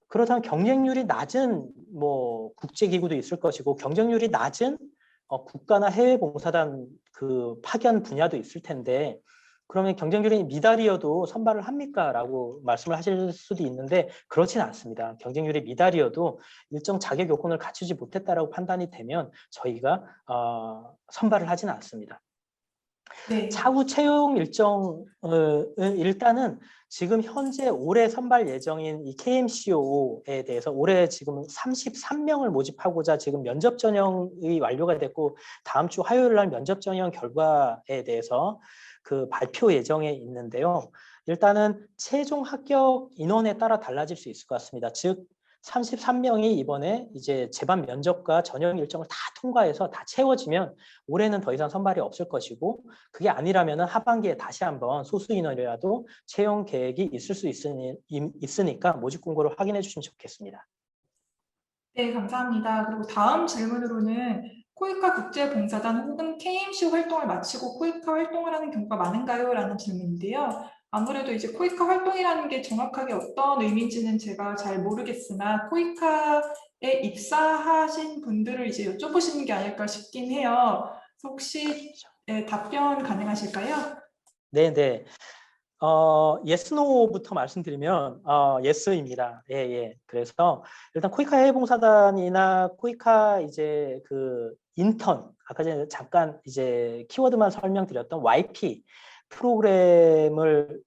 그렇다면 경쟁률이 낮은 뭐 국제기구도 있을 것이고 경쟁률이 낮은 국가나 해외 봉사단 그 파견 분야도 있을 텐데 그러면 경쟁률이 미달이어도 선발을 합니까? 라고 말씀을 하실 수도 있는데 그렇지는 않습니다. 경쟁률이 미달이어도 일정 자격 요건을 갖추지 못했다라고 판단이 되면 저희가 선발을 하지는 않습니다. 네. 차후 채용 일정은 일단은 지금 현재 올해 선발 예정인 이 KMCO에 대해서 올해 지금 33명을 모집하고자 지금 면접 전형이 완료가 됐고 다음 주 화요일 날 면접 전형 결과에 대해서 그 발표 예정에 있는데요. 일단은 최종 합격 인원에 따라 달라질 수 있을 것 같습니다. 즉 33명이 이번에 이제 재반 면접과 전형 일정을 다 통과해서 다 채워지면 올해는 더 이상 선발이 없을 것이고 그게 아니라면 하반기에 다시 한번 소수 인원이라도 채용 계획이 있을 수 있으니까 모집 공고를 확인해 주시면 좋겠습니다. 네, 감사합니다. 그리고 다음 질문으로는 코이카 국제봉사단 혹은 KMC 활동을 마치고 코이카 활동을 하는 경우가 많은가요? 라는 질문인데요. 아무래도 이제 코이카 활동이라는 게 정확하게 어떤 의미인지는 제가 잘 모르겠으나 코이카에 입사하신 분들을 이제 여쭤보시는 게 아닐까 싶긴 해요. 그래서 혹시 답변 가능하실까요? 네. yes, no부터 말씀드리면, yes입니다. 예, 예. 그래서 일단 코이카 해외봉사단이나 코이카 이제 그 인턴, 아까 전에 잠깐 이제 키워드만 설명드렸던 YP 프로그램을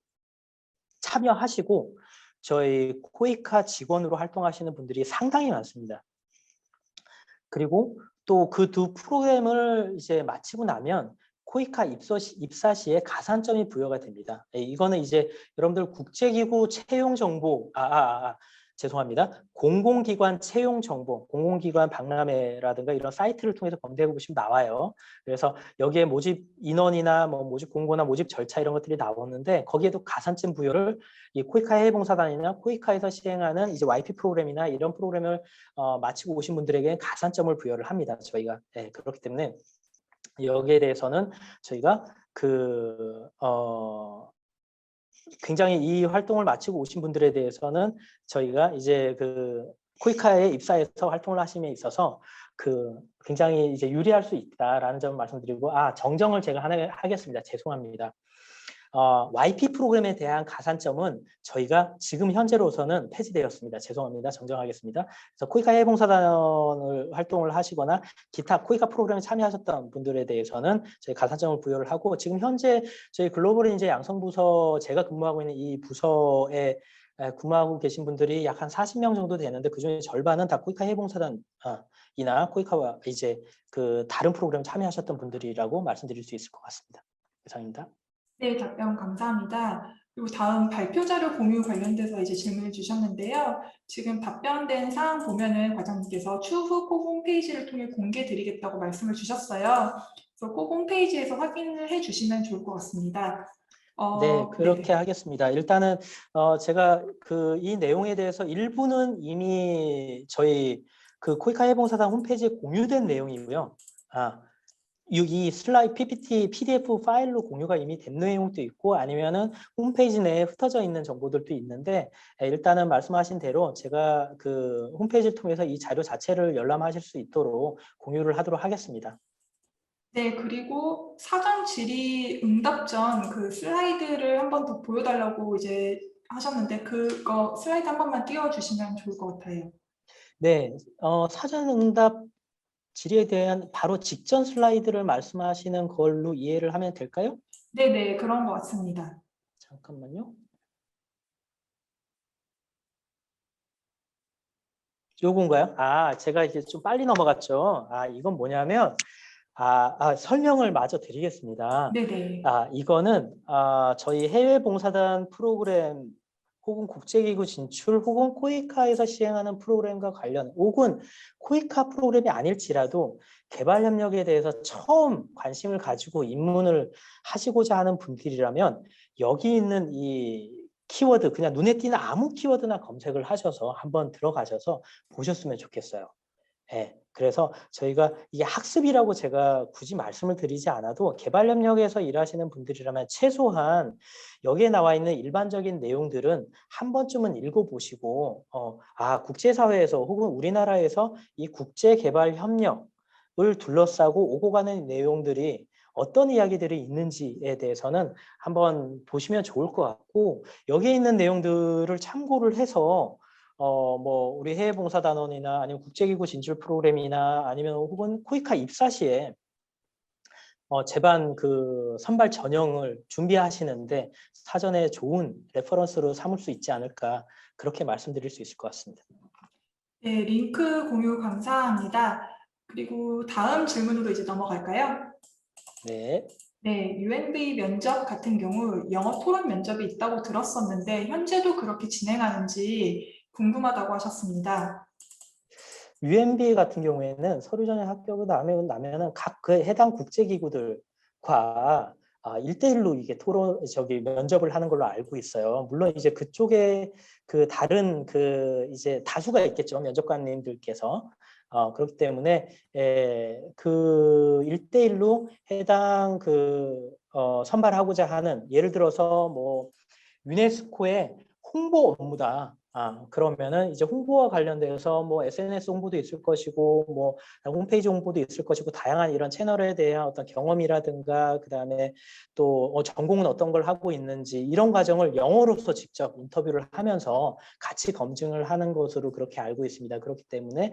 참여하시고 저희 코이카 직원으로 활동하시는 분들이 상당히 많습니다. 그리고 또 그 두 프로그램을 이제 마치고 나면 코이카 입사 시에 가산점이 부여가 됩니다. 이거는 이제 여러분들 국제기구 채용 정보, 죄송합니다. 공공기관 채용 정보, 공공기관 박람회라든가 이런 사이트를 통해서 검색해 보시면 나와요. 그래서 여기에 모집 인원이나 뭐 모집 공고나 모집 절차 이런 것들이 나오는데 거기에도 가산점 부여를 이 코이카 해외봉사단이나 코이카에서 시행하는 이제 YP 프로그램이나 이런 프로그램을 마치고 오신 분들에게 가산점을 부여를 합니다. 저희가 그렇기 때문에 여기에 대해서는 저희가 굉장히 이 활동을 마치고 오신 분들에 대해서는 저희가 이제 그 코이카에 입사해서 활동을 하심에 있어서 굉장히 이제 유리할 수 있다라는 점을 말씀드리고 정정을 제가 하겠습니다. 죄송합니다. YP 프로그램에 대한 가산점은 저희가 지금 현재로서는 폐지되었습니다. 죄송합니다. 정정하겠습니다. 그래서 코이카 해외봉사단을 활동을 하시거나 기타 코이카 프로그램에 참여하셨던 분들에 대해서는 저희 가산점을 부여를 하고 지금 현재 저희 글로벌 인재 양성부서 제가 근무하고 있는 이 부서에 근무하고 계신 분들이 약 한 40명 정도 되는데 그중에 절반은 다 코이카 해외봉사단이나 코이카와 이제 그 다른 프로그램 참여하셨던 분들이라고 말씀드릴 수 있을 것 같습니다. 이상입니다. 네, 답변 감사합니다. 그리고 다음 발표 자료 공유 관련돼서 이제 질문을 주셨는데요. 지금 답변된 사항 보면은 과장님께서 추후 꼭 홈페이지를 통해 공개 드리겠다고 말씀을 주셨어요. 그래서 꼭 홈페이지에서 확인을 해 주시면 좋을 것 같습니다. 네, 그렇게 네네. 하겠습니다. 일단은 제가 이 내용에 대해서 일부는 이미 저희 코이카 해봉사단 홈페이지에 공유된 내용이고요. 이 슬라이드 PPT, PDF 파일로 공유가 이미 된 내용도 있고 아니면은 홈페이지 내에 흩어져 있는 정보들도 있는데 일단은 말씀하신 대로 제가 홈페이지를 통해서 이 자료 자체를 열람하실 수 있도록 공유를 하도록 하겠습니다. 네, 그리고 사전 질의 응답전 그 슬라이드를 한 번 더 보여달라고 이제 하셨는데 그거 슬라이드 한 번만 띄워주시면 좋을 것 같아요. 네, 사전 응답 질의에 대한 바로 직전 슬라이드를 말씀하시는 걸로 이해를 하면 될까요? 네네, 그런 것 같습니다. 잠깐만요. 요건가요? 제가 이제 좀 빨리 넘어갔죠. 이건 뭐냐면, 설명을 마저 드리겠습니다. 네네. 이거는 저희 해외 봉사단 프로그램 혹은 국제기구 진출 혹은 코이카에서 시행하는 프로그램과 관련 혹은 코이카 프로그램이 아닐지라도 개발 협력에 대해서 처음 관심을 가지고 입문을 하시고자 하는 분들이라면 여기 있는 이 키워드 그냥 눈에 띄는 아무 키워드나 검색을 하셔서 한번 들어가셔서 보셨으면 좋겠어요. 네, 그래서 저희가 이게 학습이라고 제가 굳이 말씀을 드리지 않아도 개발 협력에서 일하시는 분들이라면 최소한 여기에 나와 있는 일반적인 내용들은 한 번쯤은 읽어보시고 국제사회에서 혹은 우리나라에서 이 국제개발 협력을 둘러싸고 오고 가는 내용들이 어떤 이야기들이 있는지에 대해서는 한번 보시면 좋을 것 같고 여기에 있는 내용들을 참고를 해서 우리 해외봉사단원이나 아니면 국제기구 진출 프로그램이나 아니면 혹은 코이카 입사 시에 제반 선발 전형을 준비하시는데 사전에 좋은 레퍼런스로 삼을 수 있지 않을까 그렇게 말씀드릴 수 있을 것 같습니다. 네, 링크 공유 감사합니다. 그리고 다음 질문으로 이제 넘어갈까요? 네. 네, UNV 면접 같은 경우 영어 토론 면접이 있다고 들었었는데 현재도 그렇게 진행하는지 궁금하다고 하셨습니다. UMB 같은 경우에는 서류 전형 합격을 나면은 각 그 해당 국제기구들과 1대1로 이게 면접을 하는 걸로 알고 있어요. 물론 이제 그쪽에 다른 이제 다수가 있겠죠. 면접관님들께서. 그렇기 때문에 그 1대1로 해당 선발하고자 하는, 예를 들어서 뭐 유네스코의 홍보 업무다. 그러면은 이제 홍보와 관련돼서 뭐 SNS 홍보도 있을 것이고, 뭐 홈페이지 홍보도 있을 것이고, 다양한 이런 채널에 대한 어떤 경험이라든가, 그다음에 또 전공은 어떤 걸 하고 있는지, 이런 과정을 영어로서 직접 인터뷰를 하면서 같이 검증을 하는 것으로 그렇게 알고 있습니다. 그렇기 때문에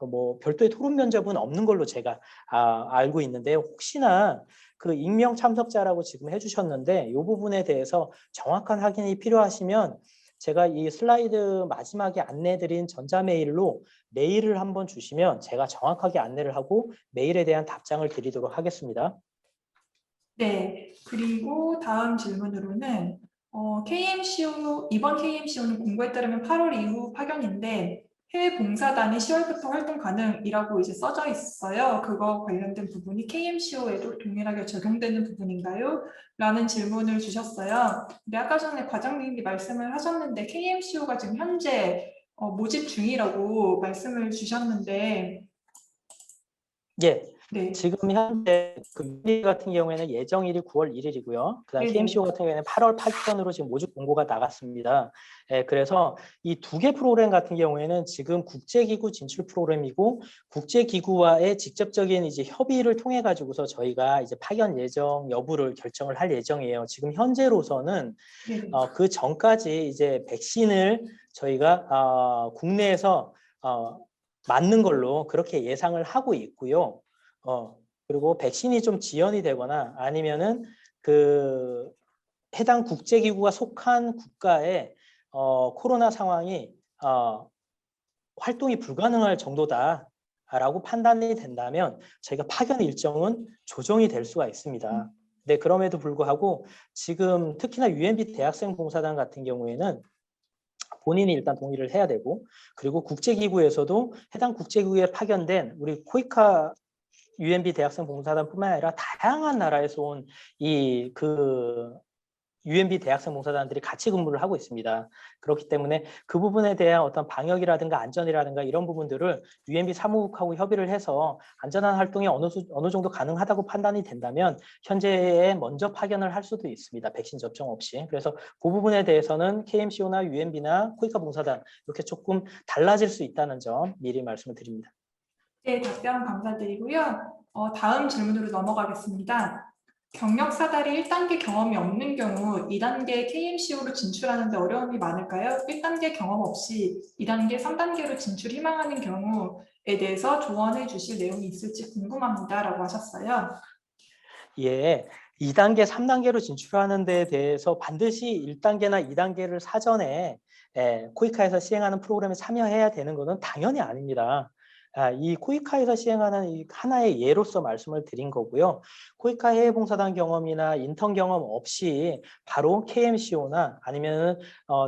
뭐 별도의 토론 면접은 없는 걸로 제가 알고 있는데, 혹시나 그 익명 참석자라고 지금 해주셨는데, 이 부분에 대해서 정확한 확인이 필요하시면 제가 이 슬라이드 마지막에 안내드린 전자메일로 메일을 한번 주시면 제가 정확하게 안내를 하고 메일에 대한 답장을 드리도록 하겠습니다. 네, 그리고 다음 질문으로는 이번 KMCO는 공고에 따르면 8월 이후 파견인데 해외 봉사단이 10월부터 활동 가능이라고 이제 써져 있어요. 그거 관련된 부분이 KMCO에도 동일하게 적용되는 부분인가요? 라는 질문을 주셨어요. 근데 아까 전에 과장님이 말씀을 하셨는데 KMCO가 지금 현재 모집 중이라고 말씀을 주셨는데 예, 네, 지금 현재 그 UB 같은 경우에는 예정일이 9월 1일이고요. 그다음 KMCO 네네. 같은 경우에는 8월 8일으로 지금 모집 공고가 나갔습니다. 그래서 이 두 개 프로그램 같은 경우에는 지금 국제기구 진출 프로그램이고, 국제기구와의 직접적인 이제 협의를 통해 가지고서 저희가 이제 파견 예정 여부를 결정을 할 예정이에요. 지금 현재로서는 네네. 그 전까지 이제 백신을 저희가 국내에서 맞는 걸로 그렇게 예상을 하고 있고요. 그리고 백신이 좀 지연이 되거나 아니면은 그 해당 국제기구가 속한 국가의 코로나 상황이 활동이 불가능할 정도다라고 판단이 된다면 저희가 파견 일정은 조정이 될 수가 있습니다. 네, 그럼에도 불구하고 지금 특히나 UMB 대학생 봉사단 같은 경우에는 본인이 일단 동의를 해야 되고, 그리고 국제기구에서도 해당 국제기구에 파견된 우리 코이카 UMB 대학생 봉사단뿐만 아니라 다양한 나라에서 온 UMB 대학생 봉사단들이 같이 근무를 하고 있습니다. 그렇기 때문에 그 부분에 대한 어떤 방역이라든가 안전이라든가 이런 부분들을 UMB 사무국하고 협의를 해서 안전한 활동이 어느 정도 가능하다고 판단이 된다면 현재에 먼저 파견을 할 수도 있습니다. 백신 접종 없이. 그래서 그 부분에 대해서는 KMCO나 UMB나 코이카 봉사단 이렇게 조금 달라질 수 있다는 점 미리 말씀을 드립니다. 네, 답변 감사드리고요. 다음 질문으로 넘어가겠습니다. 경력 사달이 1단계 경험이 없는 경우 2단계 KMCO로 진출하는 데 어려움이 많을까요? 1단계 경험 없이 2단계, 3단계로 진출 희망하는 경우에 대해서 조언해 주실 내용이 있을지 궁금합니다. 라고 하셨어요. 예, 2단계, 3단계로 진출하는 데에 대해서 반드시 1단계나 2단계를 사전에 코이카에서 시행하는 프로그램에 참여해야 되는 것은 당연히 아닙니다. 이 코이카에서 시행하는 이 하나의 예로서 말씀을 드린 거고요. 코이카 해외봉사단 경험이나 인턴 경험 없이 바로 KMCO나 아니면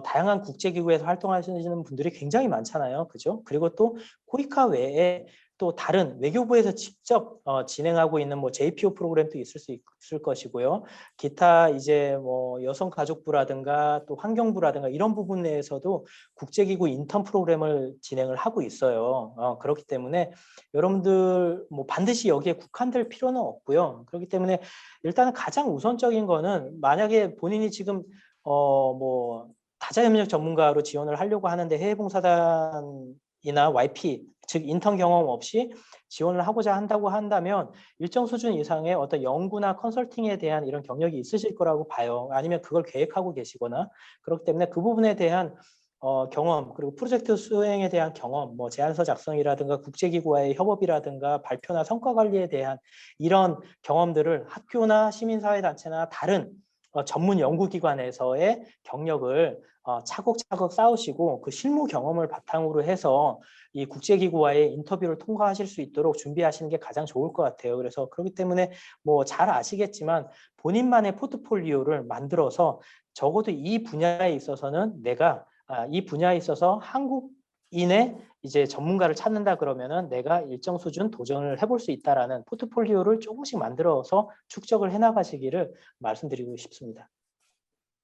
다양한 국제기구에서 활동하시는 분들이 굉장히 많잖아요. 그죠? 그리고 또 코이카 외에 또 다른 외교부에서 직접 진행하고 있는 뭐 JPO 프로그램도 있을 수 있을 것이고요. 기타 이제 뭐 여성가족부라든가 또 환경부라든가 이런 부분 내에서도 국제기구 인턴 프로그램을 진행을 하고 있어요. 그렇기 때문에 여러분들 뭐 반드시 여기에 국한될 필요는 없고요. 그렇기 때문에 일단은 가장 우선적인 거는, 만약에 본인이 지금 뭐 다자협력 전문가로 지원을 하려고 하는데 해외봉사단이나 YP 즉 인턴 경험 없이 지원을 하고자 한다고 한다면 일정 수준 이상의 어떤 연구나 컨설팅에 대한 이런 경력이 있으실 거라고 봐요. 아니면 그걸 계획하고 계시거나. 그렇기 때문에 그 부분에 대한 경험, 그리고 프로젝트 수행에 대한 경험, 뭐 제안서 작성이라든가 국제기구와의 협업이라든가 발표나 성과 관리에 대한 이런 경험들을 학교나 시민사회단체나 다른 전문 연구기관에서의 경력을 차곡차곡 쌓으시고 그 실무 경험을 바탕으로 해서 이 국제기구와의 인터뷰를 통과하실 수 있도록 준비하시는 게 가장 좋을 것 같아요. 그래서 그렇기 때문에 뭐 잘 아시겠지만 본인만의 포트폴리오를 만들어서 적어도 이 분야에 있어서는 내가 이 분야에 있어서 한국인의 이제 전문가를 찾는다 그러면은 내가 일정 수준 도전을 해볼 수 있다라는 포트폴리오를 조금씩 만들어서 축적을 해나가시기를 말씀드리고 싶습니다.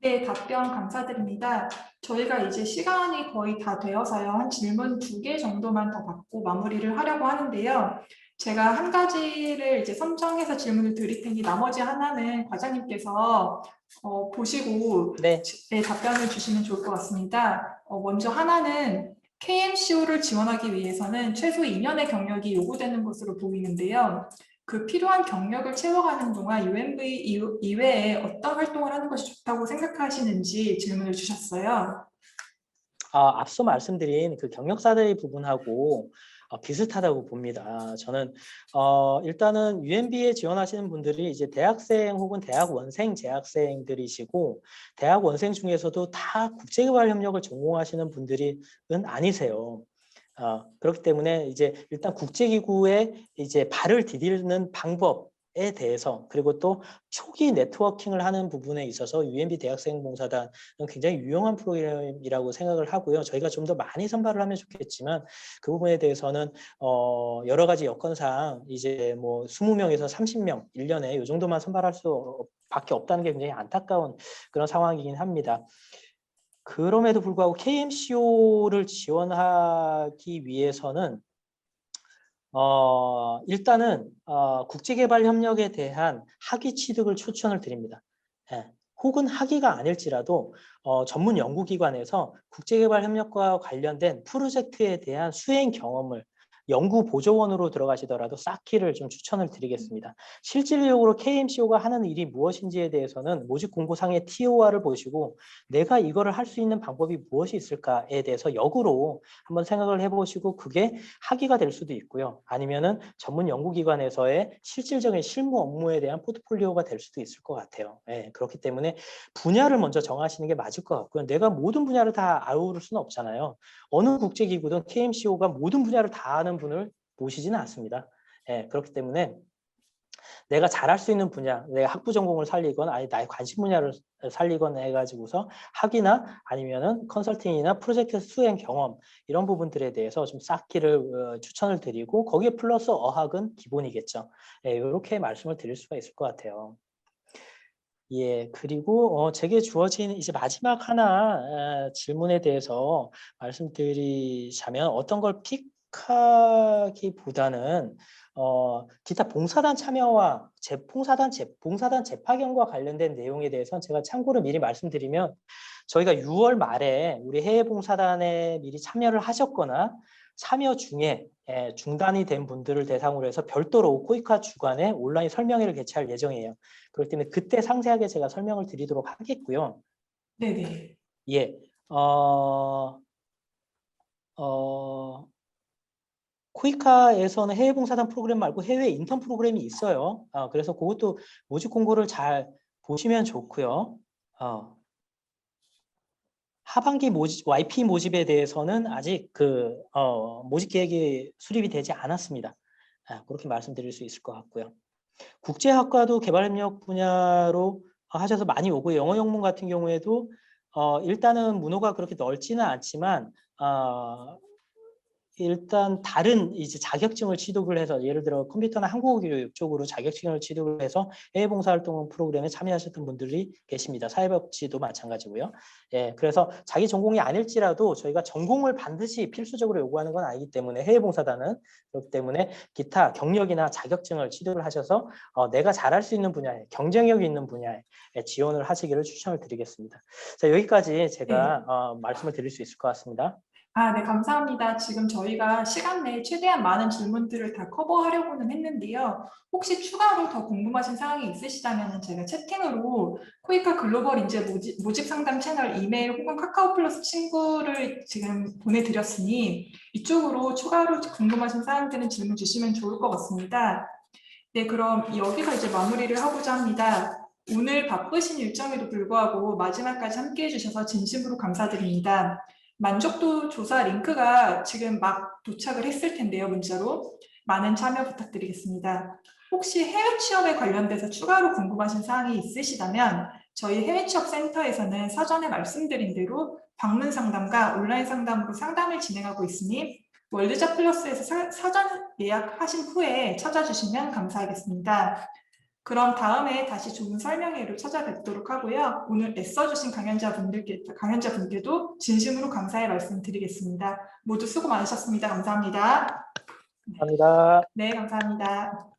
네, 답변 감사드립니다. 저희가 이제 시간이 거의 다 되어서요. 한 질문 2개 정도만 더 받고 마무리를 하려고 하는데요. 제가 한 가지를 이제 선정해서 질문을 드릴 테니 나머지 하나는 과장님께서 보시고 네. 네, 답변을 주시면 좋을 것 같습니다. 먼저 하나는 KMCO를 지원하기 위해서는 최소 2년의 경력이 요구되는 것으로 보이는데요. 그 필요한 경력을 채워가는 동안 UMV 이외에 어떤 활동을 하는 것이 좋다고 생각하시는지 질문을 주셨어요. 앞서 말씀드린 그 경력사들의 부분하고 비슷하다고 봅니다. 저는 일단은 UMB에 지원하시는 분들이 이제 대학생 혹은 대학원생 재학생들이시고 대학원생 중에서도 다 국제개발협력을 전공하시는 분들은 아니세요. 그렇기 때문에 이제 일단 국제기구에 이제 발을 디디는 방법에 대해서 그리고 또 초기 네트워킹을 하는 부분에 있어서 UMB 대학생 봉사단은 굉장히 유용한 프로그램이라고 생각을 하고요. 저희가 좀 더 많이 선발을 하면 좋겠지만 그 부분에 대해서는 여러 가지 여건상 이제 뭐 20명에서 30명 1년에 이 정도만 선발할 수 밖에 없다는 게 굉장히 안타까운 그런 상황이긴 합니다. 그럼에도 불구하고 KMCO를 지원하기 위해서는 일단은 국제개발협력에 대한 학위 취득을 추천을 드립니다. 예. 혹은 학위가 아닐지라도 전문 연구기관에서 국제개발협력과 관련된 프로젝트에 대한 수행 경험을 연구보조원으로 들어가시더라도 쌓기를 좀 추천을 드리겠습니다. 실질적으로 KMCO가 하는 일이 무엇인지에 대해서는 모집 공고상의 TOR을 보시고 내가 이거를 할 수 있는 방법이 무엇이 있을까에 대해서 역으로 한번 생각을 해보시고 그게 학위가 될 수도 있고요. 아니면은 전문 연구기관에서의 실질적인 실무 업무에 대한 포트폴리오가 될 수도 있을 것 같아요. 예, 그렇기 때문에 분야를 먼저 정하시는 게 맞을 것 같고요. 내가 모든 분야를 다 아우를 수는 없잖아요. 어느 국제기구든 KMCO가 모든 분야를 다 아는 분을 모시지는 않습니다. 예, 그렇기 때문에 내가 잘할 수 있는 분야, 내가 학부 전공을 살리거나 아니 나의 관심 분야를 살리거나 해가지고서 학위나 아니면은 컨설팅이나 프로젝트 수행 경험 이런 부분들에 대해서 좀 쌓기를 추천을 드리고 거기에 플러스 어학은 기본이겠죠. 예, 이렇게 말씀을 드릴 수가 있을 것 같아요. 예, 그리고 제게 주어진 이제 마지막 하나 질문에 대해서 말씀드리자면 어떤 걸 픽하기보다는 기타 봉사단 참여와 봉사단 재파견과 관련된 내용에 대해서는 제가 참고로 미리 말씀드리면 저희가 6월 말에 우리 해외 봉사단에 미리 참여를 하셨거나 참여 중에 중단이 된 분들을 대상으로 해서 별도로 코이카 주관에 온라인 설명회를 개최할 예정이에요. 그렇기 때문에 그때 상세하게 제가 설명을 드리도록 하겠고요. 네네. 예, 코이카에서는 해외 봉사단 프로그램 말고 해외 인턴 프로그램이 있어요. 그래서 그것도 모집 공고를 잘 보시면 좋고요. 하반기 YP 모집에 대해서는 아직 모집 계획이 수립이 되지 않았습니다. 그렇게 말씀드릴 수 있을 것 같고요. 국제학과도 개발협력 분야로 하셔서 많이 오고 영어 영문 같은 경우에도 일단은 문호가 그렇게 넓지는 않지만 일단 다른 이제 자격증을 취득을 해서 예를 들어 컴퓨터나 한국어 교육 쪽으로 자격증을 취득을 해서 해외 봉사활동 프로그램에 참여하셨던 분들이 계십니다. 사회복지도 마찬가지고요. 예, 그래서 자기 전공이 아닐지라도 저희가 전공을 반드시 필수적으로 요구하는 건 아니기 때문에 해외 봉사단은 그렇기 때문에 기타 경력이나 자격증을 취득을 하셔서 내가 잘할 수 있는 분야에 경쟁력 있는 분야에 지원을 하시기를 추천을 드리겠습니다. 자, 여기까지 네. 제가 말씀을 드릴 수 있을 것 같습니다. 네, 감사합니다. 지금 저희가 시간 내에 최대한 많은 질문들을 다 커버하려고는 했는데요. 혹시 추가로 더 궁금하신 사항이 있으시다면 제가 채팅으로 코이카 글로벌 인재 모집 상담 채널 이메일 혹은 카카오 플러스 친구를 지금 보내드렸으니 이쪽으로 추가로 궁금하신 사항들은 질문 주시면 좋을 것 같습니다. 네, 그럼 여기서 이제 마무리를 하고자 합니다. 오늘 바쁘신 일정에도 불구하고 마지막까지 함께 해주셔서 진심으로 감사드립니다. 만족도 조사 링크가 지금 막 도착을 했을 텐데요, 문자로. 많은 참여 부탁드리겠습니다. 혹시 해외 취업에 관련돼서 추가로 궁금하신 사항이 있으시다면 저희 해외 취업 센터에서는 사전에 말씀드린 대로 방문 상담과 온라인 상담으로 상담을 진행하고 있으니 월드잡 플러스에서 사전 예약하신 후에 찾아주시면 감사하겠습니다. 그럼 다음에 다시 좋은 설명회로 찾아뵙도록 하고요. 오늘 애써주신 강연자분께도 진심으로 감사의 말씀 드리겠습니다. 모두 수고 많으셨습니다. 감사합니다. 감사합니다. 네, 감사합니다.